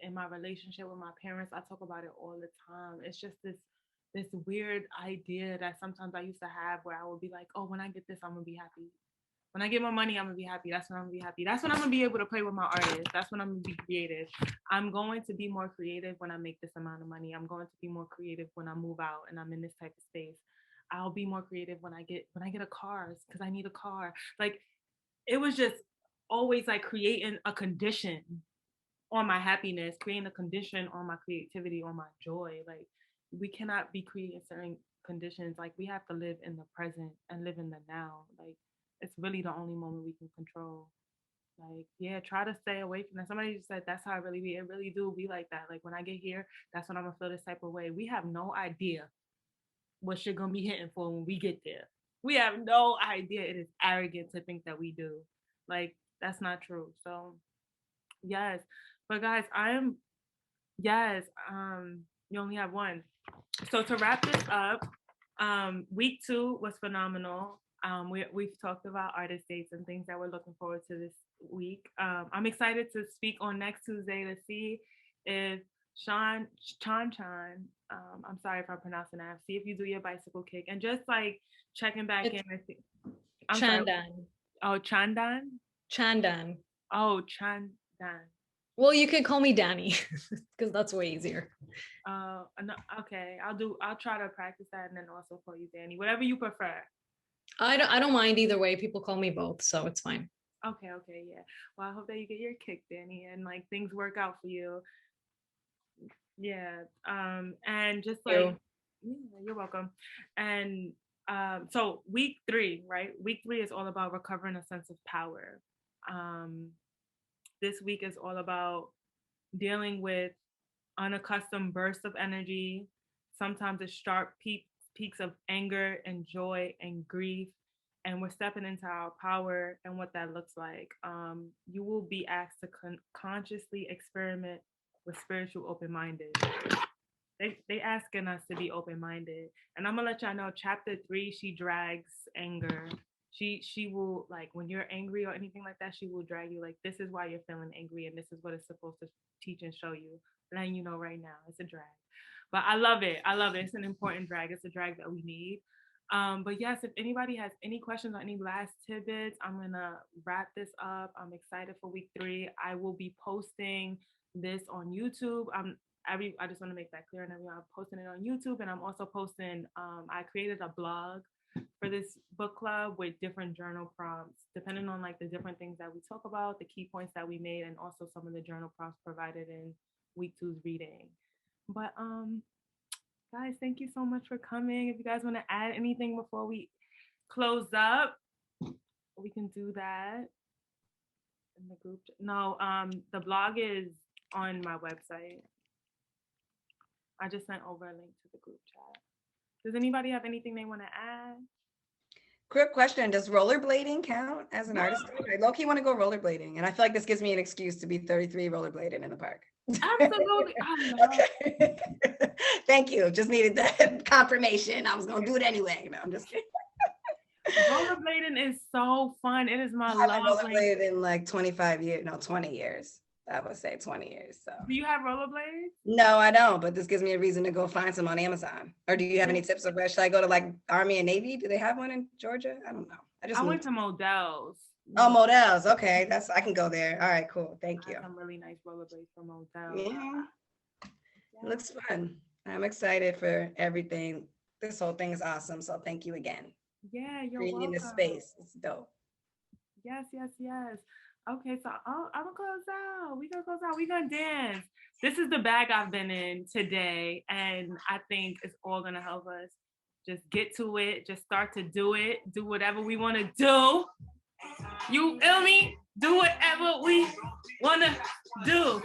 in my relationship with my parents. I talk about it all the time. It's just this weird idea that sometimes I used to have where I would be like, oh, when I get this, I'm gonna be happy. When I get my money, I'm gonna be happy. That's when I'm gonna be happy. That's when I'm gonna be able to play with my artists. That's when I'm gonna be creative. I'm going to be more creative when I make this amount of money. I'm going to be more creative when I move out and I'm in this type of space. I'll be more creative when I get a car because I need a car. Like it was just always like creating a condition on my happiness, creating a condition on my creativity, on my joy. Like we cannot be creating certain conditions. Like we have to live in the present and live in the now. Like it's really the only moment we can control. Like, yeah, try to stay away from that. Somebody just said that's how it really be. It really do be like that. Like when I get here, that's when I'm gonna feel this type of way. We have no idea what shit gonna be hitting for when we get there. We have no idea. It is arrogant to think that we do. Like that's not true. So yes. But guys, you only have one. So to wrap this up, week 2 was phenomenal. We've talked about artist dates and things that we're looking forward to this week. I'm excited to speak on next Tuesday to see if Chan, I'm sorry if I'm pronouncing that, see if you do your bicycle kick and just like checking back in. Chandan. Oh, Chandan? Chandan. Oh, Chandan. Well, you could call me Danny because that's way easier. No, okay, I'll try to practice that and then also call you Danny, whatever you prefer. I don't mind either way. People call me both, so it's fine. Okay, yeah. Well, I hope that you get your kick, Danny, and like things work out for you. Yeah. And just like you're welcome. And so week 3, right? Week 3 is all about recovering a sense of power. This week is all about dealing with unaccustomed bursts of energy. Sometimes it's sharp peaks of anger and joy and grief. And we're stepping into our power and what that looks like. You will be asked to consciously experiment with spiritual open-minded. They asking us to be open-minded. And I'm gonna let y'all know, chapter 3, she drags anger. She will, like, when you're angry or anything like that, she will drag you like, this is why you're feeling angry and this is what it's supposed to teach and show you. Letting you know right now, it's a drag. But I love it. It's an important drag. It's a drag that we need. But yes, if anybody has any questions or any last tidbits, I'm gonna wrap this up. I'm excited for week 3. I will be posting this on YouTube. I just want to make that clear, and I'm posting it on YouTube, and I'm also posting. I created a blog for this book club with different journal prompts, depending on like the different things that we talk about, the key points that we made, and also some of the journal prompts provided in week 2's reading. But guys, thank you so much for coming. If you guys want to add anything before we close up, we can do that in the group. No, the blog is on my website. I just sent over a link to the group chat. Does anybody have anything they want to add? Quick question, does rollerblading count as an artist? I low-key want to go rollerblading, and I feel like this gives me an excuse to be 33 rollerblading in the park. Absolutely. Okay. Thank you. Just needed that confirmation. I was going to do it anyway. No, I'm just kidding. Rollerblading is so fun. It is my love. I've rollerbladed in like 25 years. No, 20 years. I would say 20 years. So. Do you have rollerblades? No, I don't. But this gives me a reason to go find some on Amazon. Or do you have any tips of where should I go to, like Army and Navy? Do they have one in Georgia? I don't know. I went to Modell's. Oh, Modell's. Okay, I can go there. All right, cool. Thank you. Some really nice rollerblades from Modell's. Yeah, it looks fun. I'm excited for everything. This whole thing is awesome. So thank you again. Yeah, you're welcome. Creating this space. It's dope. Yes. Okay, so I'm gonna close out. We're gonna dance. This is the bag I've been in today, and I think it's all gonna help us just get to it, just start to do it, do whatever we wanna do. You feel me? Do whatever we wanna do.